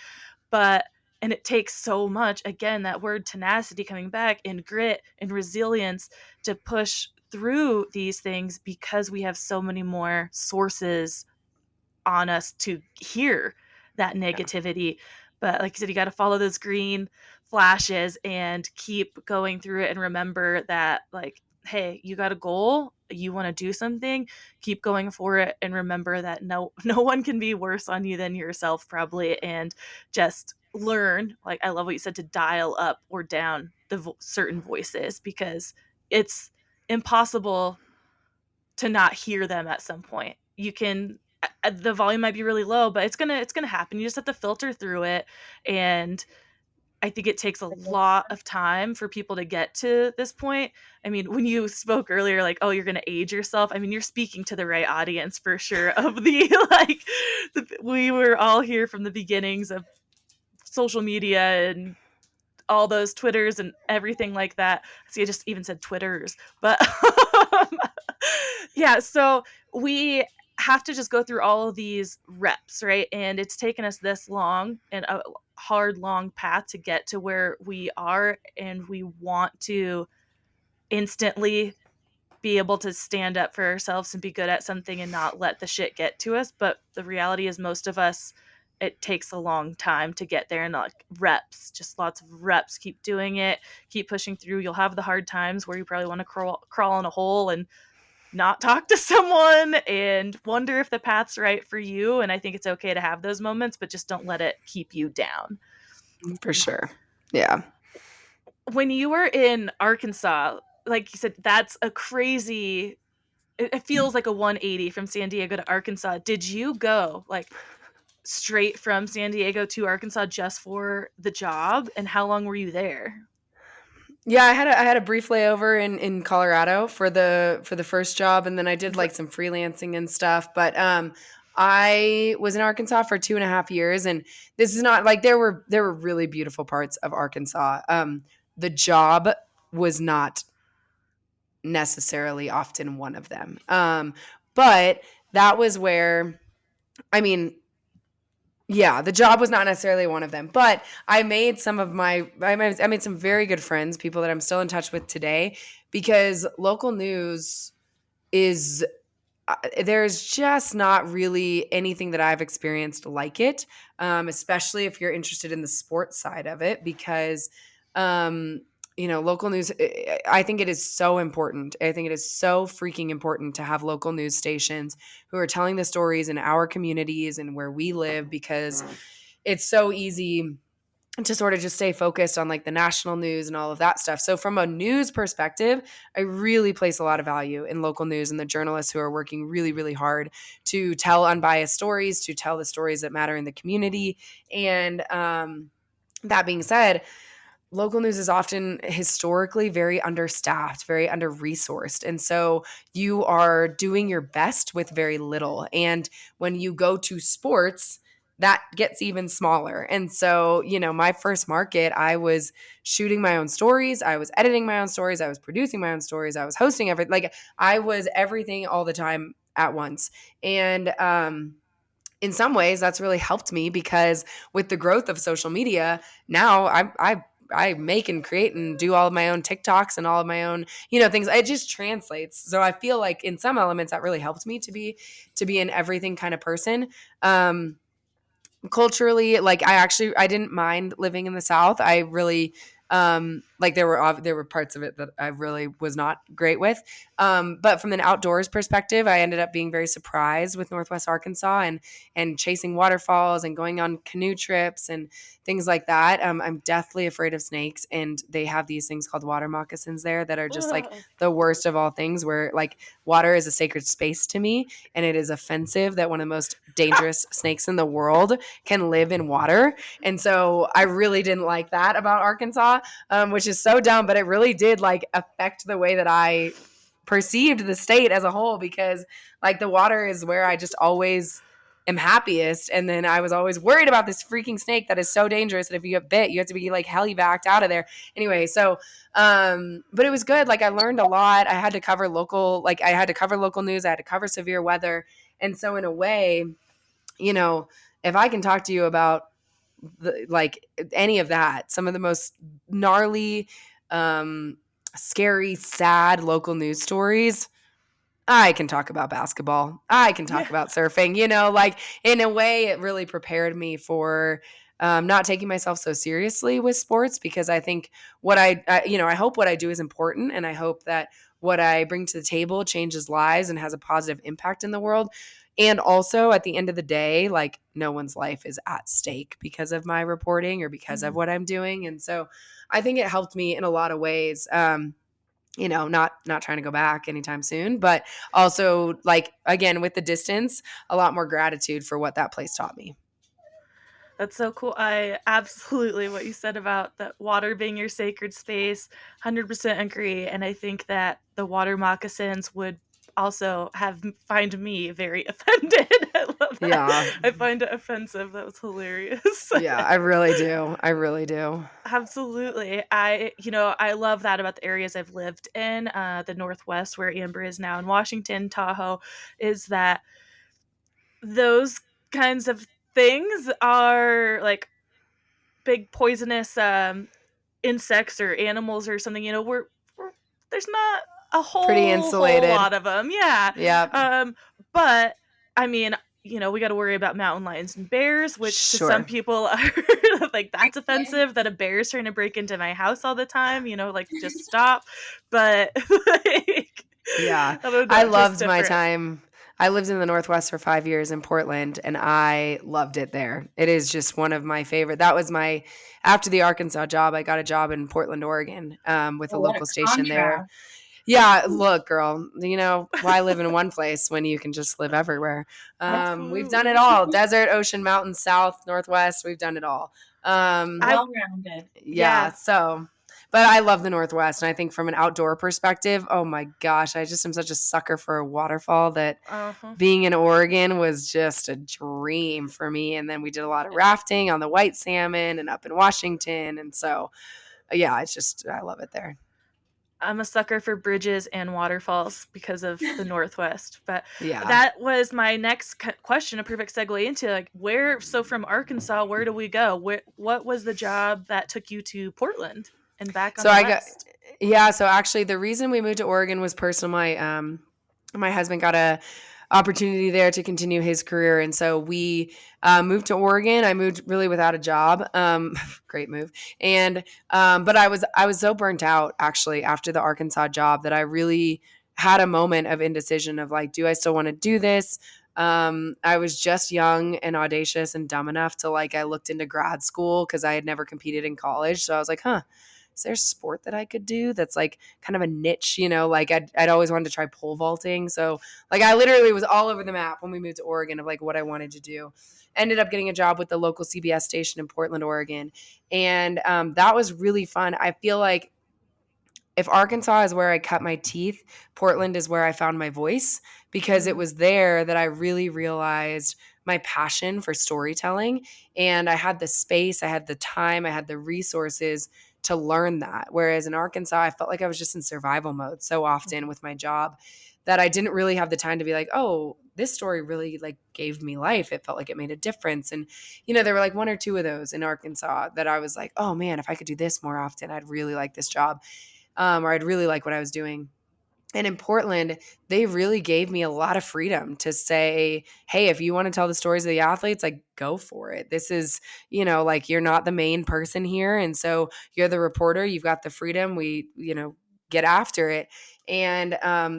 A: But and it takes so much, again, that word tenacity coming back, and grit and resilience to push through these things because we have so many more sources on us to hear that
B: Yeah.
A: negativity. But like I said, you got to follow those green flashes and keep going through it and remember that, like, hey, you got a goal, you want to do something, keep going for it and remember that no one can be worse on you than yourself probably, and just learn, like I love what you said, to dial up or down the certain voices because it's impossible to not hear them at some point. You can the volume might be really low, but it's gonna happen. You just have to filter through it, and I think it takes a lot of time for people to get to this point. I mean, when you spoke earlier, like, oh, you're gonna age yourself. I mean, you're speaking to the right audience for sure. Of the like, we were all here from the beginnings of social media and all those Twitters and everything like that. See, I just even said Twitters, but Yeah, so we have to just go through all of these reps, right? And it's taken us this long and a hard, long path to get to where we are. And we want to instantly be able to stand up for ourselves and be good at something and not let the shit get to us. But the reality is, most of us, it takes a long time to get there, and like reps, just lots of reps. Keep doing it, keep pushing through. You'll have the hard times where you probably want to crawl in a hole and not talk to someone and wonder if the path's right for you. And I think it's okay to have those moments, but just don't let it keep you down.
B: For sure. Yeah.
A: When you were in Arkansas, like you said, that's a crazy, it feels like a 180 from San Diego to Arkansas. Did you go like straight from San Diego to Arkansas just for the job? And how long were you there?
B: Yeah, I had a brief layover in Colorado for the first job, and then I did like some freelancing and stuff. But I was in Arkansas for 2.5 years, and this is not like there were really beautiful parts of Arkansas. The job was not necessarily often one of them. But that was where, I mean, yeah, the job was not necessarily one of them, but I made I made some very good friends, people that I'm still in touch with today, because local news is there's just not really anything that I've experienced like it, especially if you're interested in the sports side of it, because, um, local news, I think it is so important. I think it is so freaking important to have local news stations who are telling the stories in our communities and where we live, because it's so easy to sort of just stay focused on like the national news and all of that stuff. So from a news perspective, I really place a lot of value in local news and the journalists who are working really, really hard to tell unbiased stories, to tell the stories that matter in the community. And that being said, local news is often historically very understaffed, very under resourced. And so you are doing your best with very little. And when you go to sports, that gets even smaller. And so, my first market, I was shooting my own stories, I was editing my own stories, I was producing my own stories, I was hosting everything. Like I was everything all the time at once. And in some ways that's really helped me, because with the growth of social media now, I make and create and do all of my own TikToks and all of my own, things. It just translates. So I feel like in some elements that really helped me to be an everything kind of person. Culturally, like I didn't mind living in the South. I really like there were parts of it that I really was not great with. But from an outdoors perspective, I ended up being very surprised with Northwest Arkansas and chasing waterfalls and going on canoe trips and things like that. I'm deathly afraid of snakes, and they have these things called water moccasins there that are just like
A: Ugh.
B: the worst of all things, where like water is a sacred space to me, and it is offensive that one of the most dangerous snakes in the world can live in water. And so I really didn't like that about Arkansas, which is so dumb, but it really did like affect the way that I perceived the state as a whole, because like the water is where I just always am happiest. And then I was always worried about this freaking snake that is so dangerous that if you get bit, you have to be like heli-vaced out of there. Anyway, so but it was good. Like I learned a lot. I had to cover local news, I had to cover severe weather. And so in a way, if I can talk to you about like any of that, some of the most gnarly, scary, sad local news stories, I can talk about basketball. I can talk
A: Yeah.
B: about surfing. Like in a way, it really prepared me for not taking myself so seriously with sports, because I think I hope what I do is important, and I hope that what I bring to the table changes lives and has a positive impact in the world. And also, at the end of the day, like no one's life is at stake because of my reporting or because of what I'm doing. And so I think it helped me in a lot of ways. Not trying to go back anytime soon, but also like again with the distance, a lot more gratitude for what that place taught me.
A: That's so cool. I absolutely, what you said about the water being your sacred space, 100% agree. And I think that the water moccasins would also find me very offended. I love that.
B: Yeah.
A: I find it offensive. That was hilarious.
B: Yeah, I really do. I really do.
A: Absolutely. I love that about the areas I've lived in, the Northwest, where Amber is now in Washington, Tahoe, is that those kinds of things are like big poisonous insects or animals or something. We're there's not a
B: Pretty
A: whole
B: insulated.
A: lot of them. Yeah.
B: Yep.
A: But I mean, we got to worry about mountain lions and bears, which to some
B: Sure.
A: people are like, that's
C: Explain.
A: offensive that a bear's trying to break into my house all the time, like just stop. But like,
B: Yeah.
A: I don't
B: I
A: know, just
B: loved my
A: different.
B: time. I lived in the Northwest for 5 years in Portland, and I loved it there. It is just one of my favorite. That was after the Arkansas job, I got a job in Portland, Oregon, with a
C: Oh, what a
B: local station there.
C: contrast.
B: Yeah, look, girl, why live in one place when you can just live everywhere? We've done it
A: Absolutely.
B: all. Desert, ocean, mountain, south, northwest, we've done it all.
A: I
C: Well rounded.
B: Yeah,
A: Yeah.
B: so but I love the Northwest, and I think from an outdoor perspective, oh my gosh, I just am such a sucker for a waterfall that
A: Uh-huh.
B: being in Oregon was just a dream for me, and then we did a lot of rafting on the White Salmon and up in Washington, and so, yeah, I love it there.
A: I'm a sucker for bridges and waterfalls because of the Northwest. But
B: Yeah.
A: that was my next question, a perfect segue into like so from Arkansas, where do we go? What was the job that took you to Portland and back on
B: So
A: the
B: I got
A: West?
B: Yeah, so actually the reason we moved to Oregon was personal. My husband got a opportunity there to continue his career, and so we moved to Oregon. I moved really without a job. Great move. And but I was so burnt out actually after the Arkansas job that I really had a moment of indecision of like, do I still want to do this? I was just young and audacious and dumb enough to like I looked into grad school because I had never competed in college. So I was like, huh, is there a sport that I could do that's like kind of a niche, like I'd always wanted to try pole vaulting. So like I literally was all over the map when we moved to Oregon of like what I wanted to do. Ended up getting a job with the local CBS station in Portland, Oregon. And that was really fun. I feel like if Arkansas is where I cut my teeth, Portland is where I found my voice because it
A: Mm.
B: was there that I really realized my passion for storytelling. And I had the space, I had the time, I had the resources to learn that. Whereas in Arkansas, I felt like I was just in survival mode so often with my job that I didn't really have the time to be like, oh, this story really like gave me life. It felt like it made a difference. And, there were like one or two of those in Arkansas that I was like, oh man, if I could do this more often, I'd really like this job, or I'd really like what I was doing. And in Portland, they really gave me a lot of freedom to say, hey, if you want to tell the stories of the athletes, like go for it. This is, like you're not the main person here. And so you're the reporter. You've got the freedom. We, get after it. And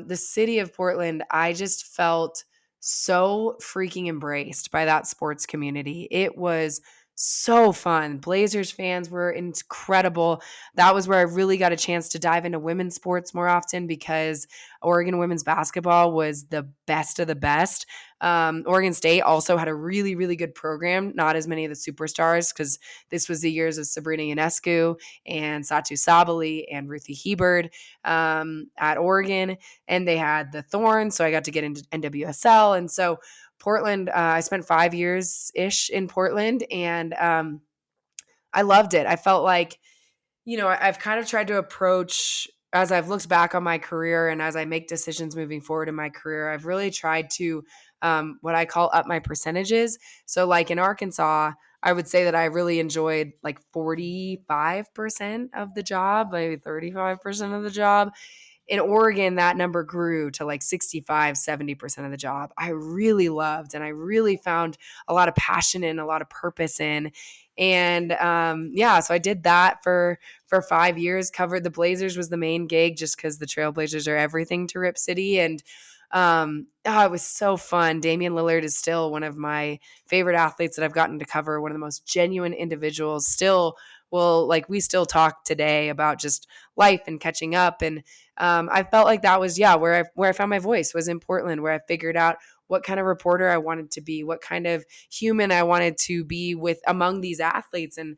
B: the city of Portland, I just felt so freaking embraced by that sports community. It was so fun. Blazers fans were incredible. That was where I really got a chance to dive into women's sports more often because Oregon women's basketball was the best of the best. Oregon State also had a really, really good program. Not as many of the superstars because this was the years of Sabrina Ionescu and Satu Sabali and Ruthie Hebert at Oregon. And they had the Thorns, so I got to get into NWSL. And so Portland, I spent 5 years-ish in Portland, and I loved it. I felt like, I've kind of tried to approach, as I've looked back on my career and as I make decisions moving forward in my career, I've really tried to what I call up my percentages. So like in Arkansas, I would say that I really enjoyed like 45% of the job, maybe 35% of the job. In Oregon, that number grew to like 65, 70% of the job. I really loved and I really found a lot of passion in, a lot of purpose in. And yeah, so I did that for 5 years, covered the Blazers was the main gig just because the Trailblazers are everything to Rip City. And it was so fun. Damian Lillard is still one of my favorite athletes that I've gotten to cover, one of the most genuine individuals. Still, well, like we still talk today about just life and catching up. And I felt like that was where I found my voice was in Portland, where I figured out what kind of reporter I wanted to be, what kind of human I wanted to be with among these athletes, and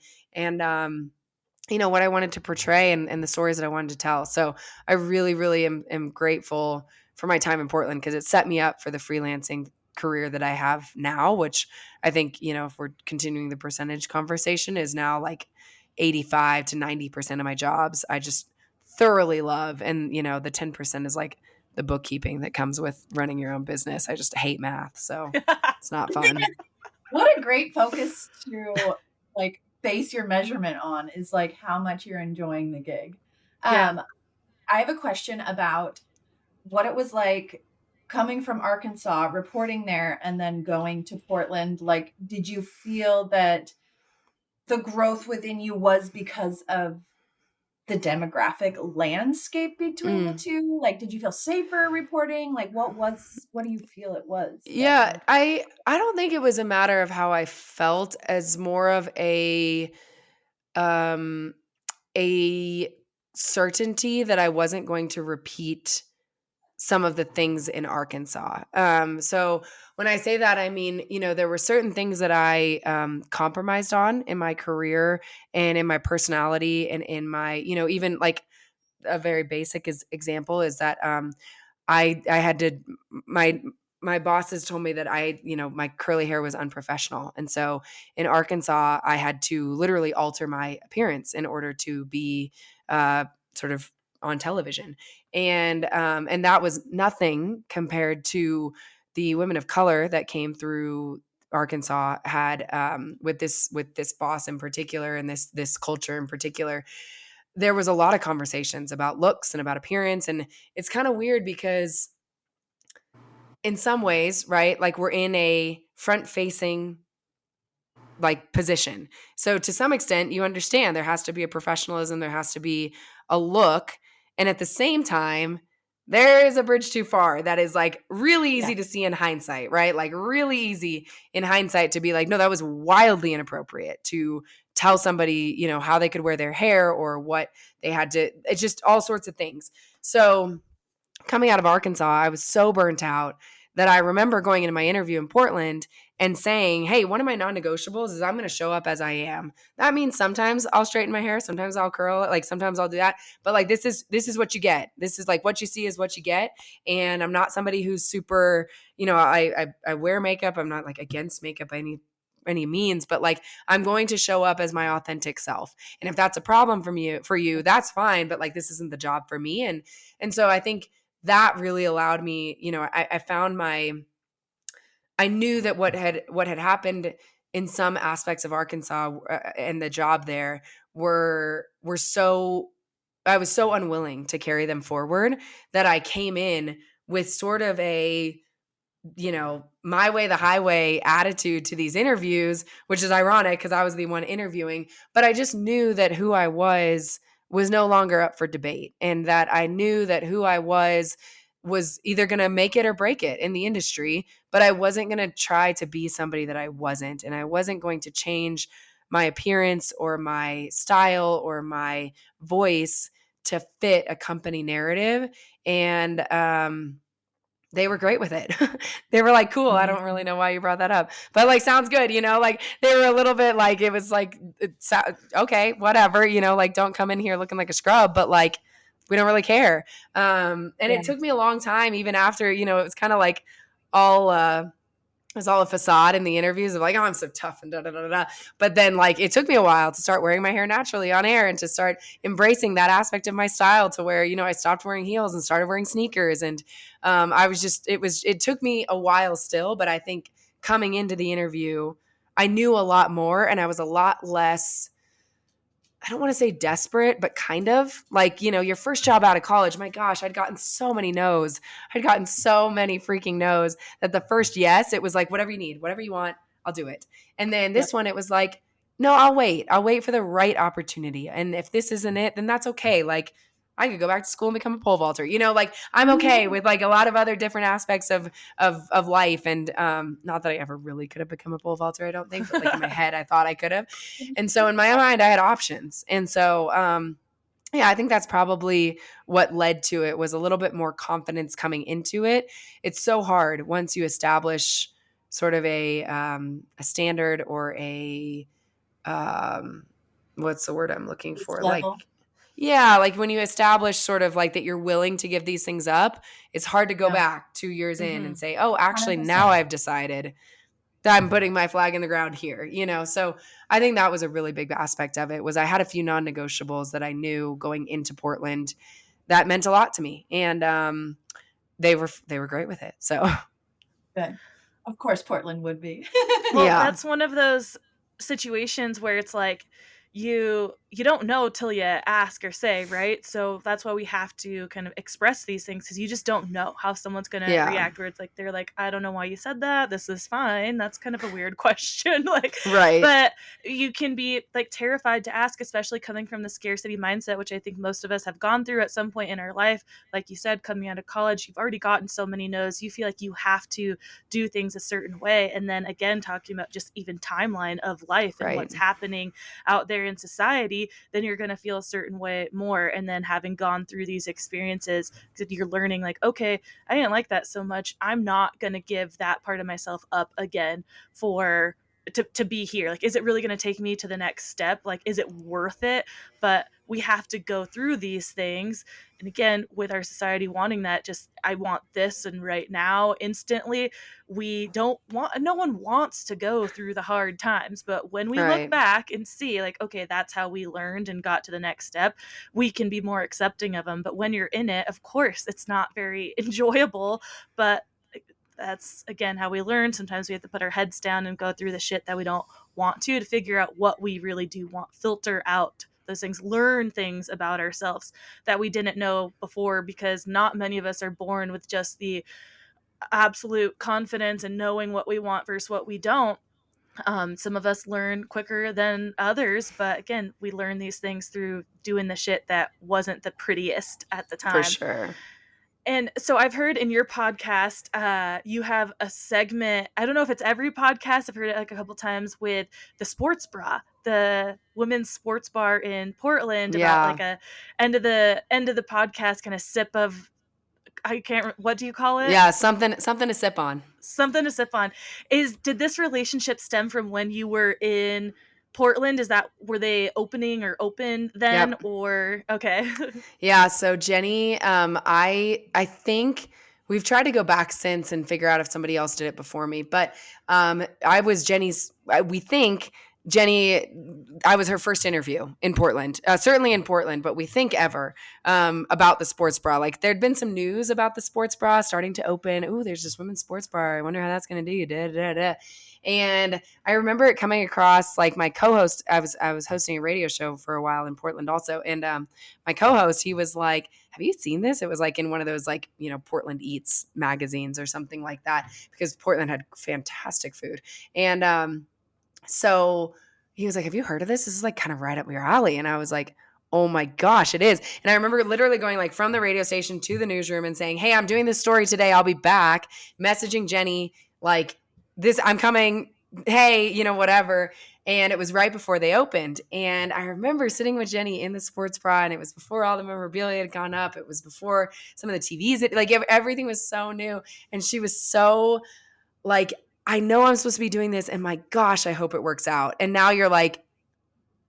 B: what I wanted to portray and the stories that I wanted to tell. So I really, really am grateful for my time in Portland, because it set me up for the freelancing career that I have now, which I think, if we're continuing the percentage conversation, is now like 85 to 90% of my jobs I just thoroughly love. And, the 10% is like the bookkeeping that comes with running your own business. I just hate math, so it's not fun.
C: What a great focus to like base your measurement on, is like how much you're enjoying the gig.
A: Yeah.
C: I have a question about what it was like coming from Arkansas, reporting there, and then going to Portland. Like, did you feel that the growth within you was because of the demographic landscape between the two? Like, did you feel safer reporting? Like, what do you feel it was that
B: Yeah,
C: kind of?
B: I don't think it was a matter of how I felt, as more of um a certainty that I wasn't going to repeat some of the things in Arkansas. So when I say that, I mean, there were certain things that I compromised on in my career and in my personality and in my, even like a very basic example is that I had to my bosses told me that my curly hair was unprofessional. And so in Arkansas, I had to literally alter my appearance in order to be sort of on television. And that was nothing compared to the women of color that came through Arkansas had with this boss in particular, and this culture in particular. There was a lot of conversations about looks and about appearance. And it's kind of weird because in some ways, right, like we're in a front facing like position. So to some extent, you understand there has to be a professionalism, there has to be a look. And at the same time, there is a bridge too far that is like really easy to see in hindsight, right? Like really easy in hindsight to be like, no, that was wildly inappropriate to tell somebody, how they could wear their hair or what they had to, it's just all sorts of things. So coming out of Arkansas, I was so burnt out that I remember going into my interview in Portland and saying, hey, one of my non-negotiables is I'm going to show up as I am. That means sometimes I'll straighten my hair, sometimes I'll curl it, like sometimes I'll do that. But like this is what you get. This is like what you see is what you get. And I'm not somebody who's super, I wear makeup. I'm not like against makeup by any means, but like I'm going to show up as my authentic self. And if that's a problem for you, that's fine. But like this isn't the job for me. And so I think that really allowed me, I found I knew that what had happened in some aspects of Arkansas and the job there were so, I was so unwilling to carry them forward that I came in with sort of a, my way, the highway attitude to these interviews, which is ironic because I was the one interviewing, but I just knew that who I was no longer up for debate, and that I knew that who I was either going to make it or break it in the industry, but I wasn't going to try to be somebody that I wasn't, and I wasn't going to change my appearance or my style or my voice to fit a company narrative. And they were great with it. They were like, cool. I don't really know why you brought that up, but like, sounds good. Like they were a little bit like, it was like, okay, whatever, like don't come in here looking like a scrub, but like, we don't really care. And it took me a long time, even after, it was kind of like all, it was all a facade in the interviews of like, oh, I'm so tough and da da da da. But then like it took me a while to start wearing my hair naturally on air and to start embracing that aspect of my style to where, I stopped wearing heels and started wearing sneakers. And I was just, it took me a while still, but I think coming into the interview, I knew a lot more and I was a lot less, I don't want to say desperate, but kind of like, your first job out of college. My gosh, I'd gotten so many no's. I'd gotten so many freaking no's that the first yes, it was like, whatever you need, whatever you want, I'll do it. And then this one, it was like, no, I'll wait. I'll wait for the right opportunity. And if this isn't it, then that's okay. Like I could go back to school and become a pole vaulter. Like I'm okay with like a lot of other different aspects of life. And not that I ever really could have become a pole vaulter, I don't think, but like in my head, I thought I could have. And so in my mind, I had options. And so yeah, I think that's probably what led to it, was a little bit more confidence coming into it. It's so hard once you establish sort of a standard or a what's the word I'm looking for? Like,
C: Level.
B: Yeah, like when you establish sort of like that you're willing to give these things up, it's hard to go
C: Yeah.
B: back 2 years in
A: Mm-hmm.
B: and say, "Oh, actually now
C: 100%.
B: I've decided that I'm putting my flag in the ground here," So I think that was a really big aspect of it was I had a few non-negotiables that I knew going into Portland that meant a lot to me, and they were great with it. So
C: Good. Of course, Portland would be.
A: Well,
B: yeah,
A: that's one of those situations where it's like you don't know till you ask or say, right? So that's why we have to kind of express these things because you just don't know how someone's gonna
B: yeah,
A: react. Where it's like they're like, I don't know why you said that. This is fine. That's kind of a weird question, like,
B: right,
A: but you can be like terrified to ask, especially coming from the scarcity mindset, which I think most of us have gone through at some point in our life. Like you said, coming out of college, you've already gotten so many no's. You feel like you have to do things a certain way. And then again, talking about just even timeline of life and
B: right,
A: what's happening out there in society, then you're going to feel a certain way more. And then having gone through these experiences, you're learning like, okay, I didn't like that so much. I'm not going to give that part of myself up again for to be here. Like, is it really going to take me to the next step? Like, is it worth it? But we have to go through these things. And again, with our society wanting that, just I want this and right now, instantly, we don't want, no one wants to go through the hard times. But when we look
B: right,
A: back and see, like, okay, that's how we learned and got to the next step, we can be more accepting of them. But when you're in it, of course, it's not very enjoyable. But that's again how we learn. Sometimes we have to put our heads down and go through the shit that we don't want to figure out what we really do want, filter out those things, learn things about ourselves that we didn't know before, because not many of us are born with just the absolute confidence and knowing what we want versus what we don't. Some of us learn quicker than others, but again, we learn these things through doing the shit that wasn't the prettiest at the
B: for
A: time.
B: sure.
A: And so I've heard in your podcast, you have a segment. I don't know if it's every podcast. I've heard it like a couple times with the sports bra, the women's sports bar in Portland, about
B: Yeah,
A: like a end of the podcast kind of sip of, I can't. What do you call it?
B: yeah, something to sip on.
A: Something to sip on. Did this relationship stem from when you were in Portland? Is that, were they opening or open then,
B: Yep.
A: or okay?
B: Yeah, so Jenny, I think we've tried to go back since and figure out if somebody else did it before me, but I was Jenny's. We think Jenny, I was her first interview in Portland, certainly in Portland, but we think ever about the sports bra. Like there'd been some news about the sports bra starting to open. Ooh, there's this women's sports bar. I wonder how that's going to do. Da, da, da. And I remember it coming across like my co-host. I was hosting a radio show for a while in Portland also, and my co-host, he was like, have you seen this? It was like in one of those like, Portland Eats magazines or something like that, because Portland had fantastic food. And so he was like, have you heard of this? This is like kind of right up your alley. And I was like, oh my gosh, it is. And I remember literally going like from the radio station to the newsroom and saying, hey, I'm doing this story today. I'll be back. Messaging Jenny like this, I'm coming. Hey, whatever. And it was right before they opened. And I remember sitting with Jenny in the sports bra, and it was before all the memorabilia had gone up. It was before some of the TVs, like everything was so new. And she was so like, I know I'm supposed to be doing this, and my gosh, I hope it works out. And now you're like,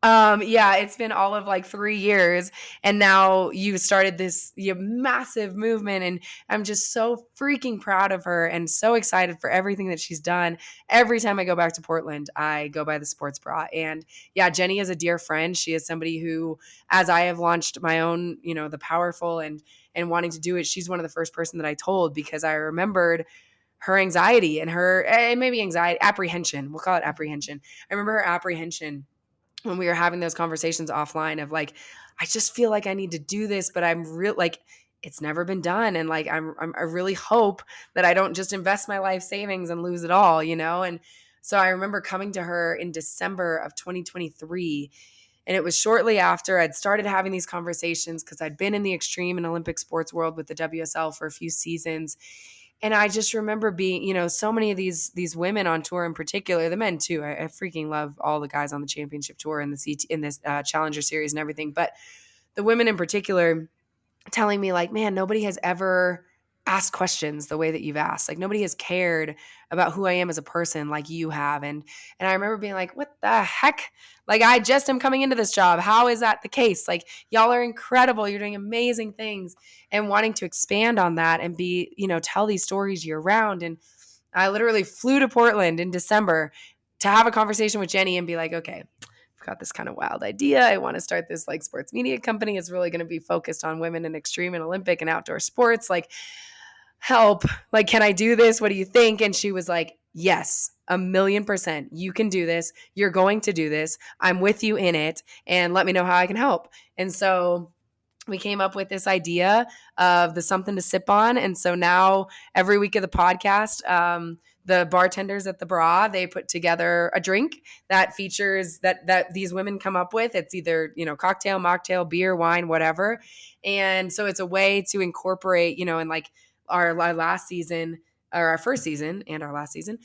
B: yeah, it's been all of like 3 years, and now you started this massive movement, and I'm just so freaking proud of her and so excited for everything that she's done. Every time I go back to Portland, I go by the sports bra. And yeah, Jenny is a dear friend. She is somebody who, as I have launched my own, the PowHERful and wanting to do it, she's one of the first person that I told, because I remembered her anxiety and her maybe anxiety, apprehension. We'll call it apprehension. I remember her apprehension when we were having those conversations offline of like, I just feel like I need to do this, but I'm real like it's never been done. And like, I really hope that I don't just invest my life savings and lose it all. And so I remember coming to her in December of 2023. And it was shortly after I'd started having these conversations, because I'd been in the extreme and Olympic sports world with the WSL for a few seasons. And I just remember being, so many of these women on tour in particular, the men too. I freaking love all the guys on the championship tour and the in this Challenger series and everything. But the women in particular telling me like, man, nobody has ever ask questions the way that you've asked. Like nobody has cared about who I am as a person like you have. And I remember being like, what the heck? Like I just am coming into this job. How is that the case? Like y'all are incredible. You're doing amazing things, and wanting to expand on that and be, tell these stories year round. And I literally flew to Portland in December to have a conversation with Jenny and be like, okay, I've got this kind of wild idea. I want to start this like sports media company. It's really going to be focused on women in extreme and Olympic and outdoor sports. Like, help. Like, can I do this? What do you think? And she was like, yes, 1,000,000%. You can do this. You're going to do this. I'm with you in it. And let me know how I can help. And so we came up with this idea of the something to sip on. And so now every week of the podcast, the bartenders at the bra, they put together a drink that features that these women come up with. It's either, cocktail, mocktail, beer, wine, whatever. And so it's a way to incorporate, in like our last season or our first season and our last season,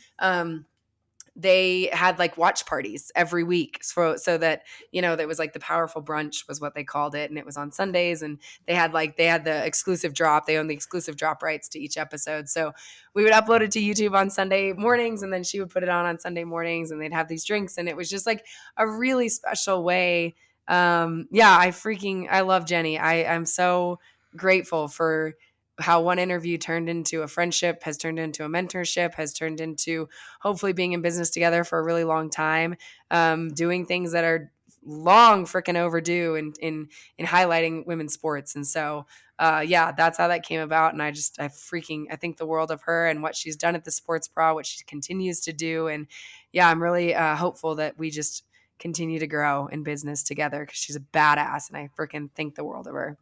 B: they had like watch parties every week so that, that was like the PowHErful brunch was what they called it. And it was on Sundays, and they had the exclusive drop. They owned the exclusive drop rights to each episode. So we would upload it to YouTube on Sunday mornings, and then she would put it on Sunday mornings, and they'd have these drinks. And it was just like a really special way. I love Jenny. I'm so grateful for how one interview turned into a friendship, has turned into a mentorship, has turned into hopefully being in business together for a really long time, doing things that are long freaking overdue in highlighting women's sports. And so, that's how that came about. And I think the world of her and what she's done at the Sports Bra, what she continues to do. And yeah, I'm really hopeful that we just continue to grow in business together, because she's a badass and I freaking think the world of her.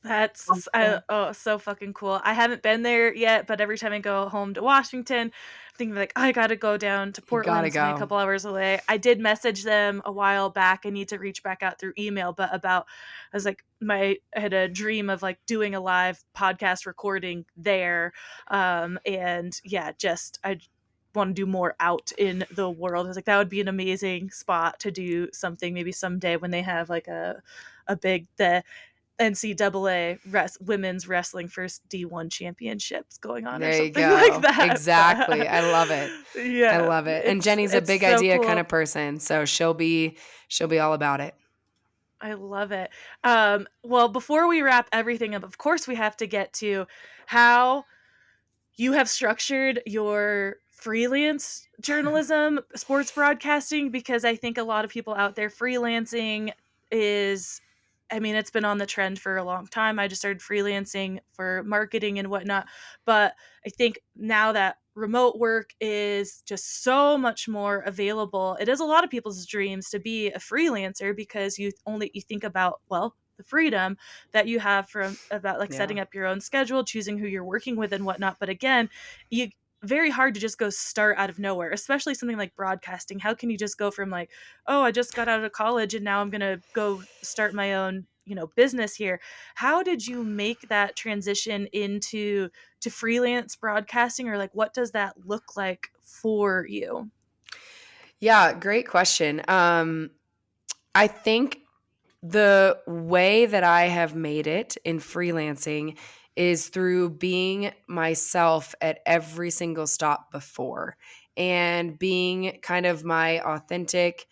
A: That's so fucking cool. I haven't been there yet, but every time I go home to Washington, I'm thinking like, I gotta go down to Portland. It's only a couple hours away. I did message them a while back. I need to reach back out through email, but I was like, I had a dream of like doing a live podcast recording there. And yeah, I want to do more out in the world. I was like, that would be an amazing spot to do something maybe someday when they have like the NCAA women's wrestling first D1 championships going on,
B: there
A: or something
B: you go.
A: like that.
B: Exactly. I love it.
A: Yeah,
B: I love it. And Jenny's a big
A: so
B: idea
A: cool.
B: kind of person, so she'll be all about it.
A: I love it. Well, before we wrap everything up, of course, we have to get to how you have structured your freelance journalism, sports broadcasting, because I think a lot of people out there, freelancing it's been on the trend for a long time. I just started freelancing for marketing and whatnot. But I think now that remote work is just so much more available, it is a lot of people's dreams to be a freelancer, because you think about, well, the freedom that you have from about like setting up your own schedule, choosing who you're working with and whatnot. But again, you very hard to just go start out of nowhere, especially something like broadcasting. How can you just go from like, oh, I just got out of college and now I'm going to go start my own, business here? How did you make that transition to freelance broadcasting, or like what does that look like for you?
B: Yeah, great question. I think the way that I have made it in freelancing is through being myself at every single stop before, and being kind of my authentic,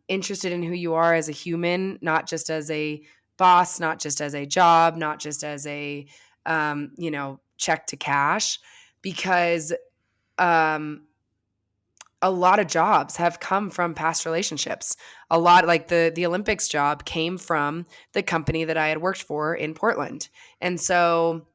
B: interested in who you are as a human, not just as a boss, not just as a job, not just as a, check to cash, because, um, a lot of jobs have come from past relationships. A lot, like the Olympics job came from the company that I had worked for in Portland. And so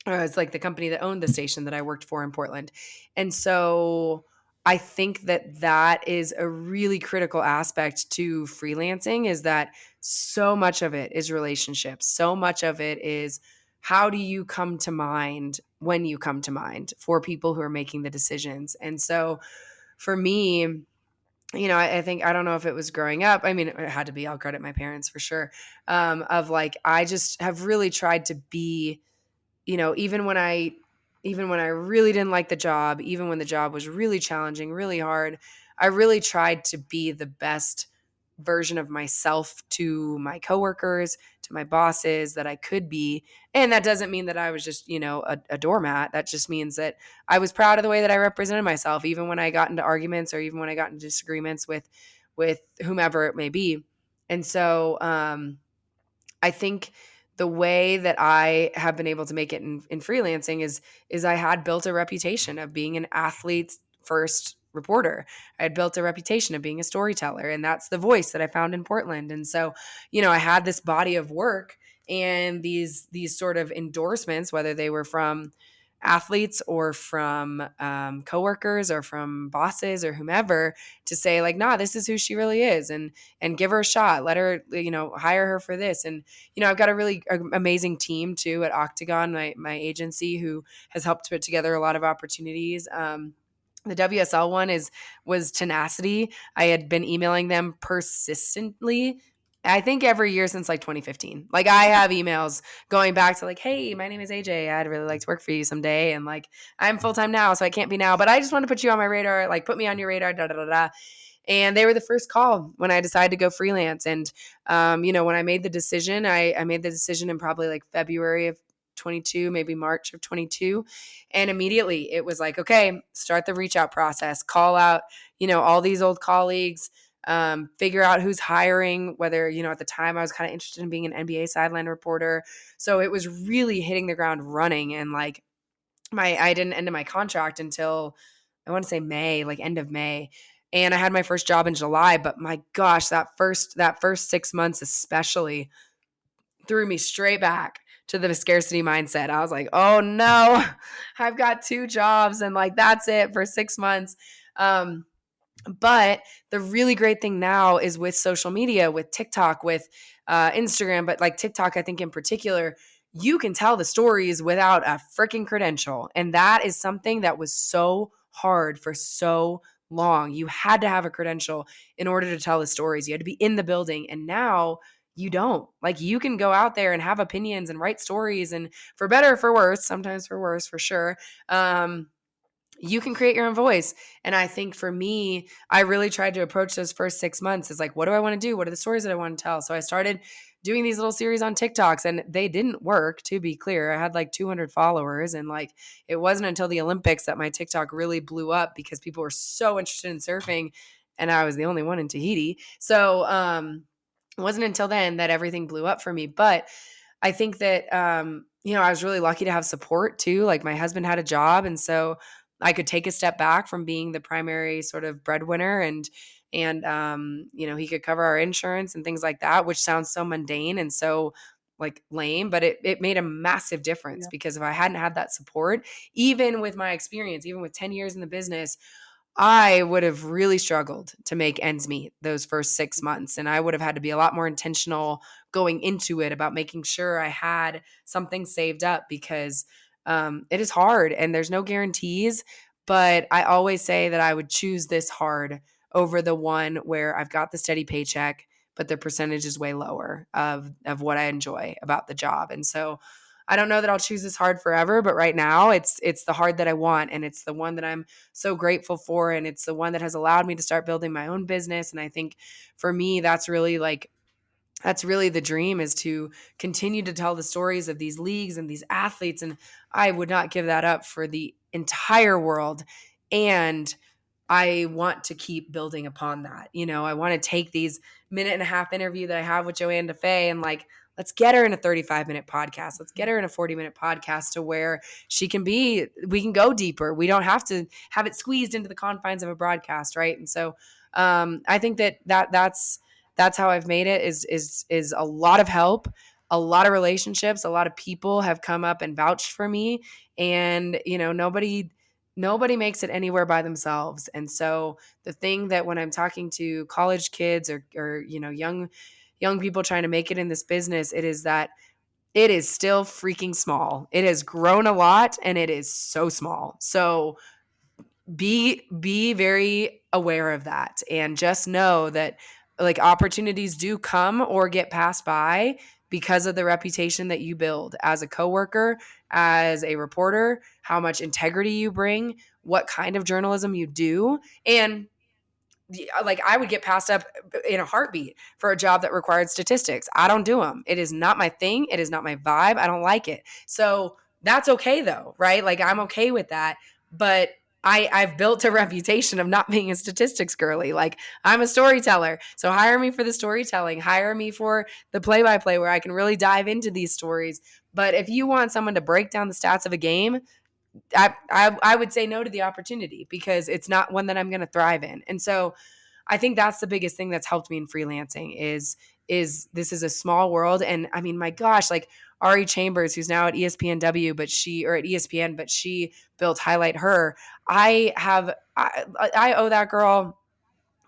B: it's like the company that owned the station that I worked for in Portland. And so I think that is a really critical aspect to freelancing, is that so much of it is relationships. So much of it is, how do you come to mind when you come to mind for people who are making the decisions? And so for me, I think, I don't know if it was growing up. I mean, it had to be. I'll credit my parents for sure. Of like, I just have really tried to be, even when I really didn't like the job, even when the job was really challenging, really hard, I really tried to be the best version of myself to my coworkers, to my bosses that I could be. And that doesn't mean that I was just, a doormat. That just means that I was proud of the way that I represented myself, even when I got into arguments or even when I got into disagreements with whomever it may be. And so I think the way that I have been able to make it in freelancing is I had built a reputation of being an athlete first reporter. I had built a reputation of being a storyteller, and that's the voice that I found in Portland. And so, I had this body of work and these sort of endorsements, whether they were from athletes or from coworkers or from bosses or whomever, to say like, nah, this is who she really is, and give her a shot. Let her, hire her for this. And I've got a really amazing team too at Octagon, my agency, who has helped put together a lot of opportunities. The WSL one was tenacity. I had been emailing them persistently, I think every year since like 2015. Like I have emails going back to like, hey, my name is AJ. I'd really like to work for you someday. And like, I'm full-time now, so I can't be now, but I just want to put you on my radar, like put me on your radar, da, da, da, da. And they were the first call when I decided to go freelance. And, when I made the decision, I made the decision in probably like February of 22, maybe March of 22. And immediately it was like, okay, start the reach out process, call out, all these old colleagues, figure out who's hiring, whether, at the time I was kind of interested in being an NBA sideline reporter. So it was really hitting the ground running. And like I didn't end my contract until I want to say May, like end of May. And I had my first job in July, but my gosh, that first 6 months especially threw me straight back to the scarcity mindset. I was like, oh no, I've got 2 jobs and like that's it for 6 months. But the really great thing now is with social media, with TikTok, with Instagram, but like TikTok, I think in particular, you can tell the stories without a freaking credential. And that is something that was so hard for so long. You had to have a credential in order to tell the stories. You had to be in the building. And now you don't. Like you can go out there and have opinions and write stories, and for better or for worse, sometimes for worse, for sure. You can create your own voice. And I think for me, I really tried to approach those first 6 months as like, what do I want to do? What are the stories that I want to tell? So I started doing these little series on TikToks, and they didn't work, to be clear. I had like 200 followers, and like it wasn't until the Olympics that my TikTok really blew up because people were so interested in surfing, and I was the only one in Tahiti. So it wasn't until then that everything blew up for me. But I think that I was really lucky to have support too. Like my husband had a job, and so I could take a step back from being the primary sort of breadwinner, and he could cover our insurance and things like that, which sounds so mundane and so like lame, but it made a massive difference.
C: Yeah.
B: Because if I hadn't had that support, even with my experience, even with 10 years in the business, I would have really struggled to make ends meet those first 6 months. And I would have had to be a lot more intentional going into it about making sure I had something saved up, because it is hard and there's no guarantees. But I always say that I would choose this hard over the one where I've got the steady paycheck, but the percentage is way lower of what I enjoy about the job. And so I don't know that I'll choose this hard forever, but right now it's the hard that I want, and it's the one that I'm so grateful for, and it's the one that has allowed me to start building my own business. And I think for me that's really the dream, is to continue to tell the stories of these leagues and these athletes, and I would not give that up for the entire world. And I want to keep building upon that. I want to take these minute and a half interview that I have with Joanne DeFay and like, let's get her in a 35-minute podcast. Let's get her in a 40-minute podcast to where we can go deeper. We don't have to have it squeezed into the confines of a broadcast. Right. And so I think that's how I've made it, is a lot of help, a lot of relationships, a lot of people have come up and vouched for me. And, nobody makes it anywhere by themselves. And so the thing that when I'm talking to college kids or young people trying to make it in this business, it is that it is still freaking small. It has grown a lot and it is so small. So be very aware of that, and just know that like opportunities do come or get passed by because of the reputation that you build as a coworker, as a reporter, how much integrity you bring, what kind of journalism you do. And like I would get passed up in a heartbeat for a job that required statistics. I don't do them. It is not my thing. It is not my vibe. I don't like it. So that's okay though, right? Like I'm okay with that. But I've built a reputation of not being a statistics girly. Like I'm a storyteller. So hire me for the storytelling. Hire me for the play-by-play where I can really dive into these stories. But if you want someone to break down the stats of a game, I would say no to the opportunity because it's not one that I'm going to thrive in. And so I think that's the biggest thing that's helped me in freelancing is this is a small world. And I mean, my gosh, like Ari Chambers, who's now at ESPNW, or at ESPN, but she built Highlight Her. I owe that girl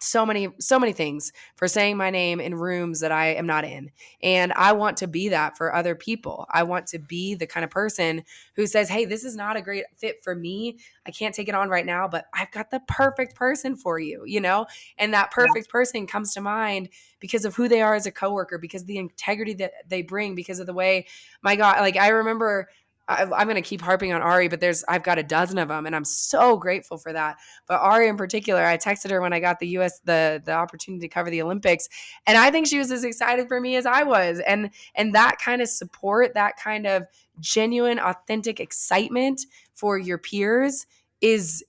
B: so many things for saying my name in rooms that I am not in. And I want to be that for other people. I want to be the kind of person who says, hey, this is not a great fit for me. I can't take it on right now, but I've got the perfect person for you, you know? And that perfect person comes to mind because of who they are as a coworker, because of the integrity that they bring, because of the way, my God, like I remember I'm going to keep harping on Ari, but I've got a dozen of them and I'm so grateful for that. But Ari in particular, I texted her when I got the opportunity to cover the Olympics, and I think she was as excited for me as I was. And that kind of support, that kind of genuine, authentic excitement for your peers is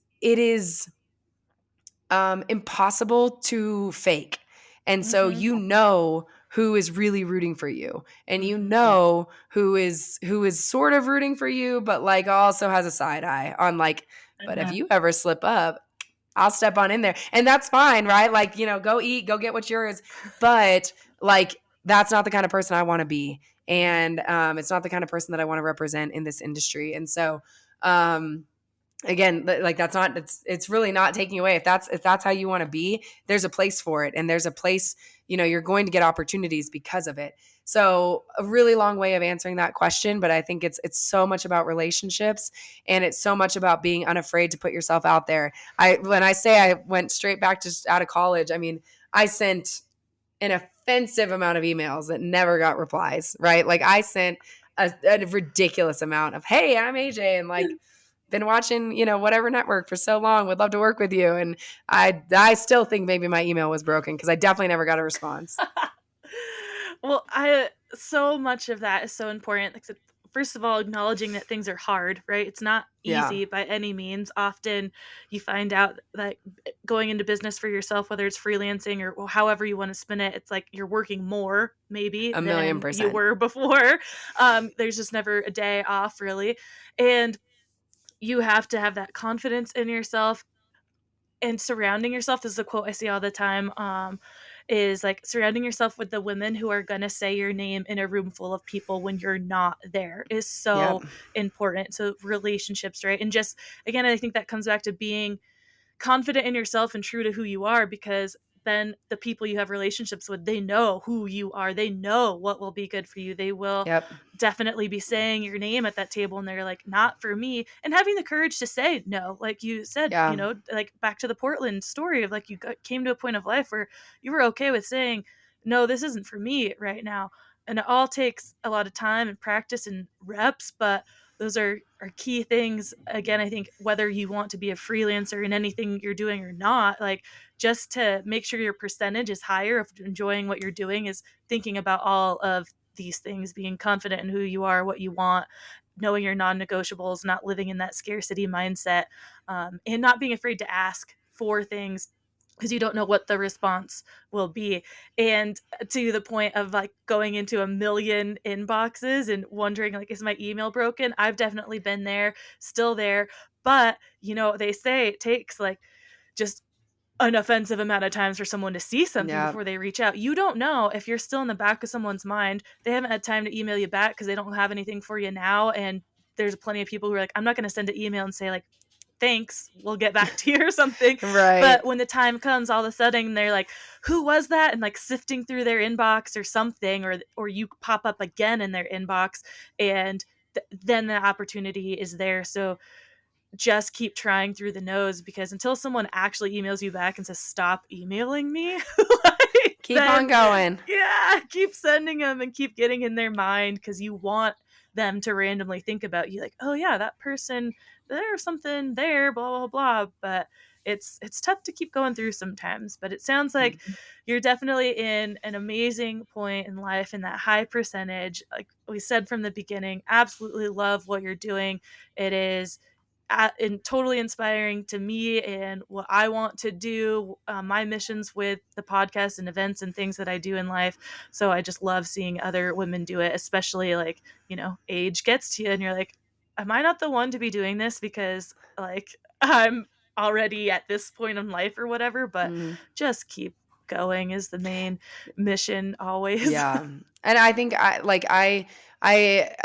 B: impossible to fake. And so you know who is really rooting for you, and you know who is sort of rooting for you, but like also has a side eye on like, but if you ever slip up, I'll step on in there. And that's fine, right? Like, you know, go eat, go get what's yours. But like, that's not the kind of person I want to be. And it's not the kind of person that I want to represent in this industry. And so, again, like that's not, it's really not taking away. If that's how you want to be, there's a place for it. And there's a place, you know, you're going to get opportunities because of it. So a really long way of answering that question, but I think it's so much about relationships, and it's so much about being unafraid to put yourself out there. When I say I went straight back just out of college, I mean, I sent an offensive amount of emails that never got replies, right? Like I sent a ridiculous amount of, hey, I'm AJ, and like, been watching, you know, whatever network for so long, would love to work with you. And I still think maybe my email was broken because I definitely never got a response.
A: Well, so much of that is so important. Like, first of all, acknowledging that things are hard, right? It's not
B: Yeah.
A: easy by any means. Often you find out that going into business for yourself, whether it's freelancing or however you want to spin it, it's like you're working more maybe than you
B: 1,000,000%.
A: were before. There's just never a day off really. And you have to have that confidence in yourself and surrounding yourself. This is a quote I see all the time. Is like surrounding yourself with the women who are gonna say your name in a room full of people when you're not there is so
B: Yep.
A: important. So relationships, right? And just again, I think that comes back to being confident in yourself and true to who you are, because then the people you have relationships with, they know who you are, they know what will be good for you, they will
B: Yep.
A: definitely be saying your name at that table, and they're like, not for me. And having the courage to say no, like you said,
B: Yeah.
A: you know, like back to the Portland story of like came to a point of life where you were okay with saying no, this isn't for me right now. And it all takes a lot of time and practice and reps, but those are key things. Again, I think whether you want to be a freelancer in anything you're doing or not, like just to make sure your percentage is higher of enjoying what you're doing is thinking about all of these things, being confident in who you are, what you want, knowing your non-negotiables, not living in that scarcity mindset, and not being afraid to ask for things because you don't know what the response will be. And to the point of like going into a million inboxes and wondering like, is my email broken? I've definitely been there, still there. But you know, they say it takes like just an offensive amount of times for someone to see something
B: Yeah.
A: before they reach out. You don't know if you're still in the back of someone's mind. They haven't had time to email you back because they don't have anything for you now. And there's plenty of people who are like, I'm not going to send an email and say like, thanks, we'll get back to you or something.
B: Right.
A: But when the time comes, all of a sudden they're like, who was that? And like sifting through their inbox or something, or you pop up again in their inbox, and then the opportunity is there. So just keep trying through the nose, because until someone actually emails you back and says, stop emailing me, like,
B: Keep
A: then,
B: on going.
A: yeah, keep sending them and keep getting in their mind, because you want them to randomly think about you like, oh yeah, that person, there's something there, blah, blah, blah. But it's tough to keep going through sometimes. But it sounds like you're definitely in an amazing point in life, in that high percentage. Like we said from the beginning, absolutely love what you're doing. It is and totally inspiring to me and what I want to do, my missions with the podcast and events and things that I do in life. So I just love seeing other women do it, especially like, age gets to you and you're like, am I not the one to be doing this? Because like I'm already at this point in life or whatever, but just keep going is the main mission always.
B: Yeah. And I think I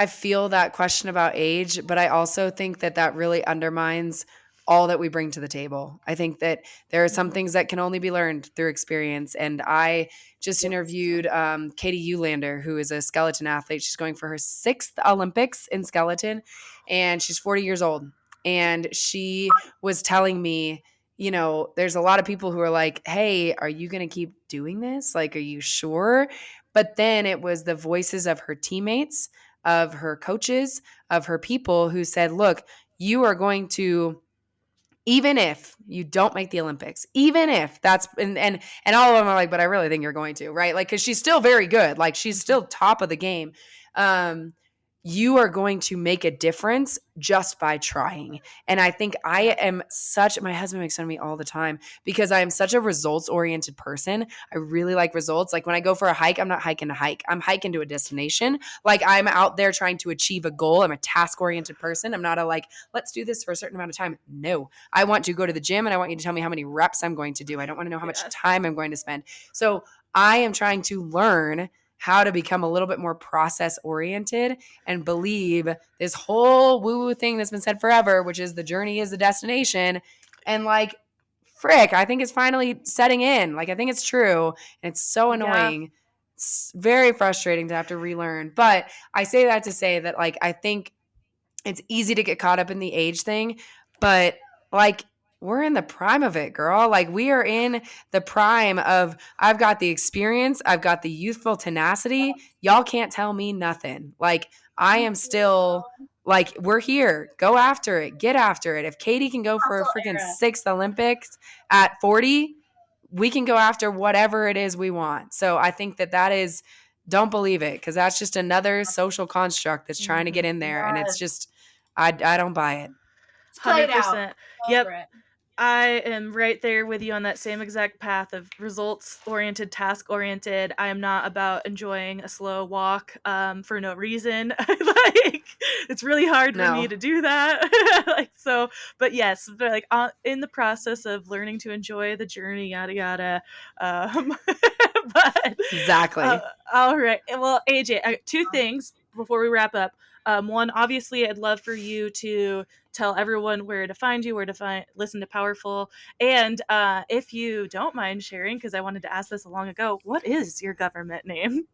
B: feel that question about age, but I also think that really undermines all that we bring to the table. I think that there are some things that can only be learned through experience. And I just interviewed Katie Eulander, who is a skeleton athlete. She's going for her 6th Olympics in skeleton, and she's 40 years old. And she was telling me, there's a lot of people who are like, hey, are you going to keep doing this? Like, are you sure? But then it was the voices of her teammates, of her coaches, of her people who said, look, you are going to, even if you don't make the Olympics, even if that's, and all of them are like, but I really think you're going to, right? Like, cause she's still very good. Like she's still top of the game. You are going to make a difference just by trying. And I think my husband makes fun of me all the time because I am such a results oriented person. I really like results. Like when I go for a hike, I'm not hiking to hike. I'm hiking to a destination. Like I'm out there trying to achieve a goal. I'm a task oriented person. I'm not let's do this for a certain amount of time. No, I want to go to the gym and I want you to tell me how many reps I'm going to do. I don't want to know how much time I'm going to spend. So I am trying to learn how to become a little bit more process oriented and believe this whole woo-woo thing that's been said forever, which is the journey is the destination. And like, frick, I think it's finally setting in. Like, I think it's true. And it's so annoying. Yeah. It's very frustrating to have to relearn. But I say that to say that, like, I think it's easy to get caught up in the age thing, but like, we're in the prime of it, girl. Like we are in the prime of, I've got the experience. I've got the youthful tenacity. Y'all can't tell me nothing. Like I am still like, we're here. Go after it. Get after it. If Katie can go for a freaking 6th Olympics at 40, we can go after whatever it is we want. So I think that is, don't believe it. Cause that's just another social construct that's trying to get in there. And it's just, I don't buy it.
A: 100%. Yep. I am right there with you on that same exact path of results-oriented, task-oriented. I am not about enjoying a slow walk for no reason. Like, it's really hard for me to do that. But yes, like in the process of learning to enjoy the journey, yada yada. But
B: exactly.
A: All right. Well, AJ, 2 things before we wrap up. One, obviously, I'd love for you to tell everyone where to find you, listen to PowHErful. And if you don't mind sharing, because I wanted to ask this long ago, what is your government name?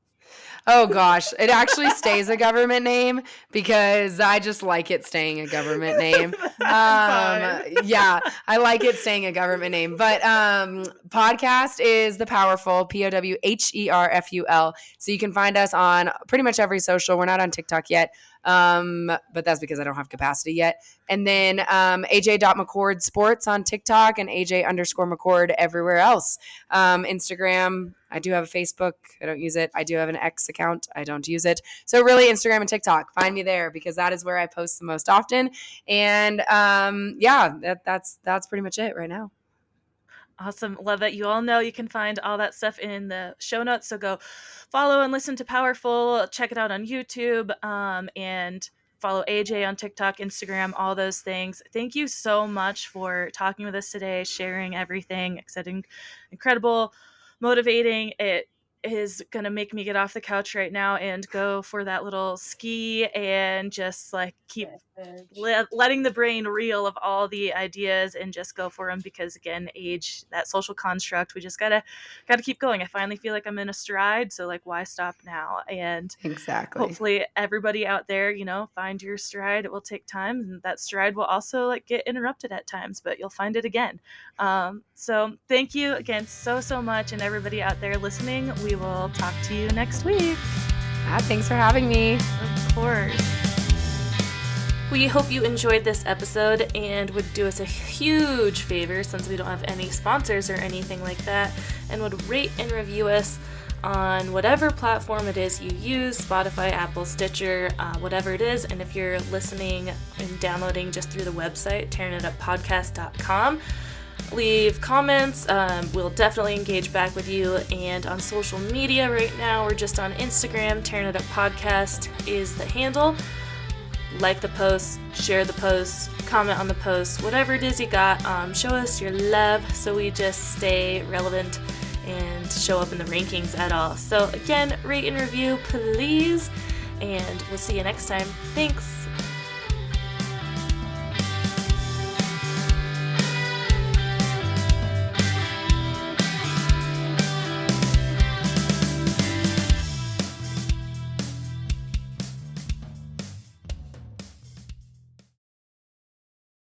B: Oh gosh, it actually stays a government name because I just like it staying a government name. Yeah, I like it staying a government name. But podcast is the PowHErful, PowHErful. So you can find us on pretty much every social. We're not on TikTok yet. But that's because I don't have capacity yet. And then AJ.McCord Sports on TikTok and AJ_McCord everywhere else. Instagram, I do have a Facebook. I don't use it. I do have an X account. I don't use it. So really Instagram and TikTok. Find me there because that is where I post the most often. And that's pretty much it right now.
A: Awesome. Love that. You all know you can find all that stuff in the show notes. So go follow and listen to PowHErful. Check it out on YouTube and follow AJ on TikTok, Instagram, all those things. Thank you so much for talking with us today, sharing everything, exciting, incredible, motivating. It is going to make me get off the couch right now and go for that little ski and just like keep letting the brain reel of all the ideas and just go for them because again, age, that social construct, we just gotta keep going. I finally feel like I'm in a stride, so like why stop now? And
B: exactly,
A: hopefully everybody out there, find your stride. It will take time, and that stride will also like get interrupted at times, but you'll find it again. So thank you again so much, and everybody out there listening, we will talk to you next week.
B: Thanks for having me.
A: Of course. We hope you enjoyed this episode and would do us a huge favor, since we don't have any sponsors or anything like that, and would rate and review us on whatever platform it is you use, Spotify, Apple, Stitcher, whatever it is. And if you're listening and downloading just through the website, tearingituppodcast.com, leave comments. We'll definitely engage back with you. And on social media right now, we're just on Instagram. Tearing It Up Podcast is the handle. Like the post, share the post, comment on the post, whatever it is you got. Show us your love so we just stay relevant and show up in the rankings at all. So again, rate and review, please. And we'll see you next time. Thanks.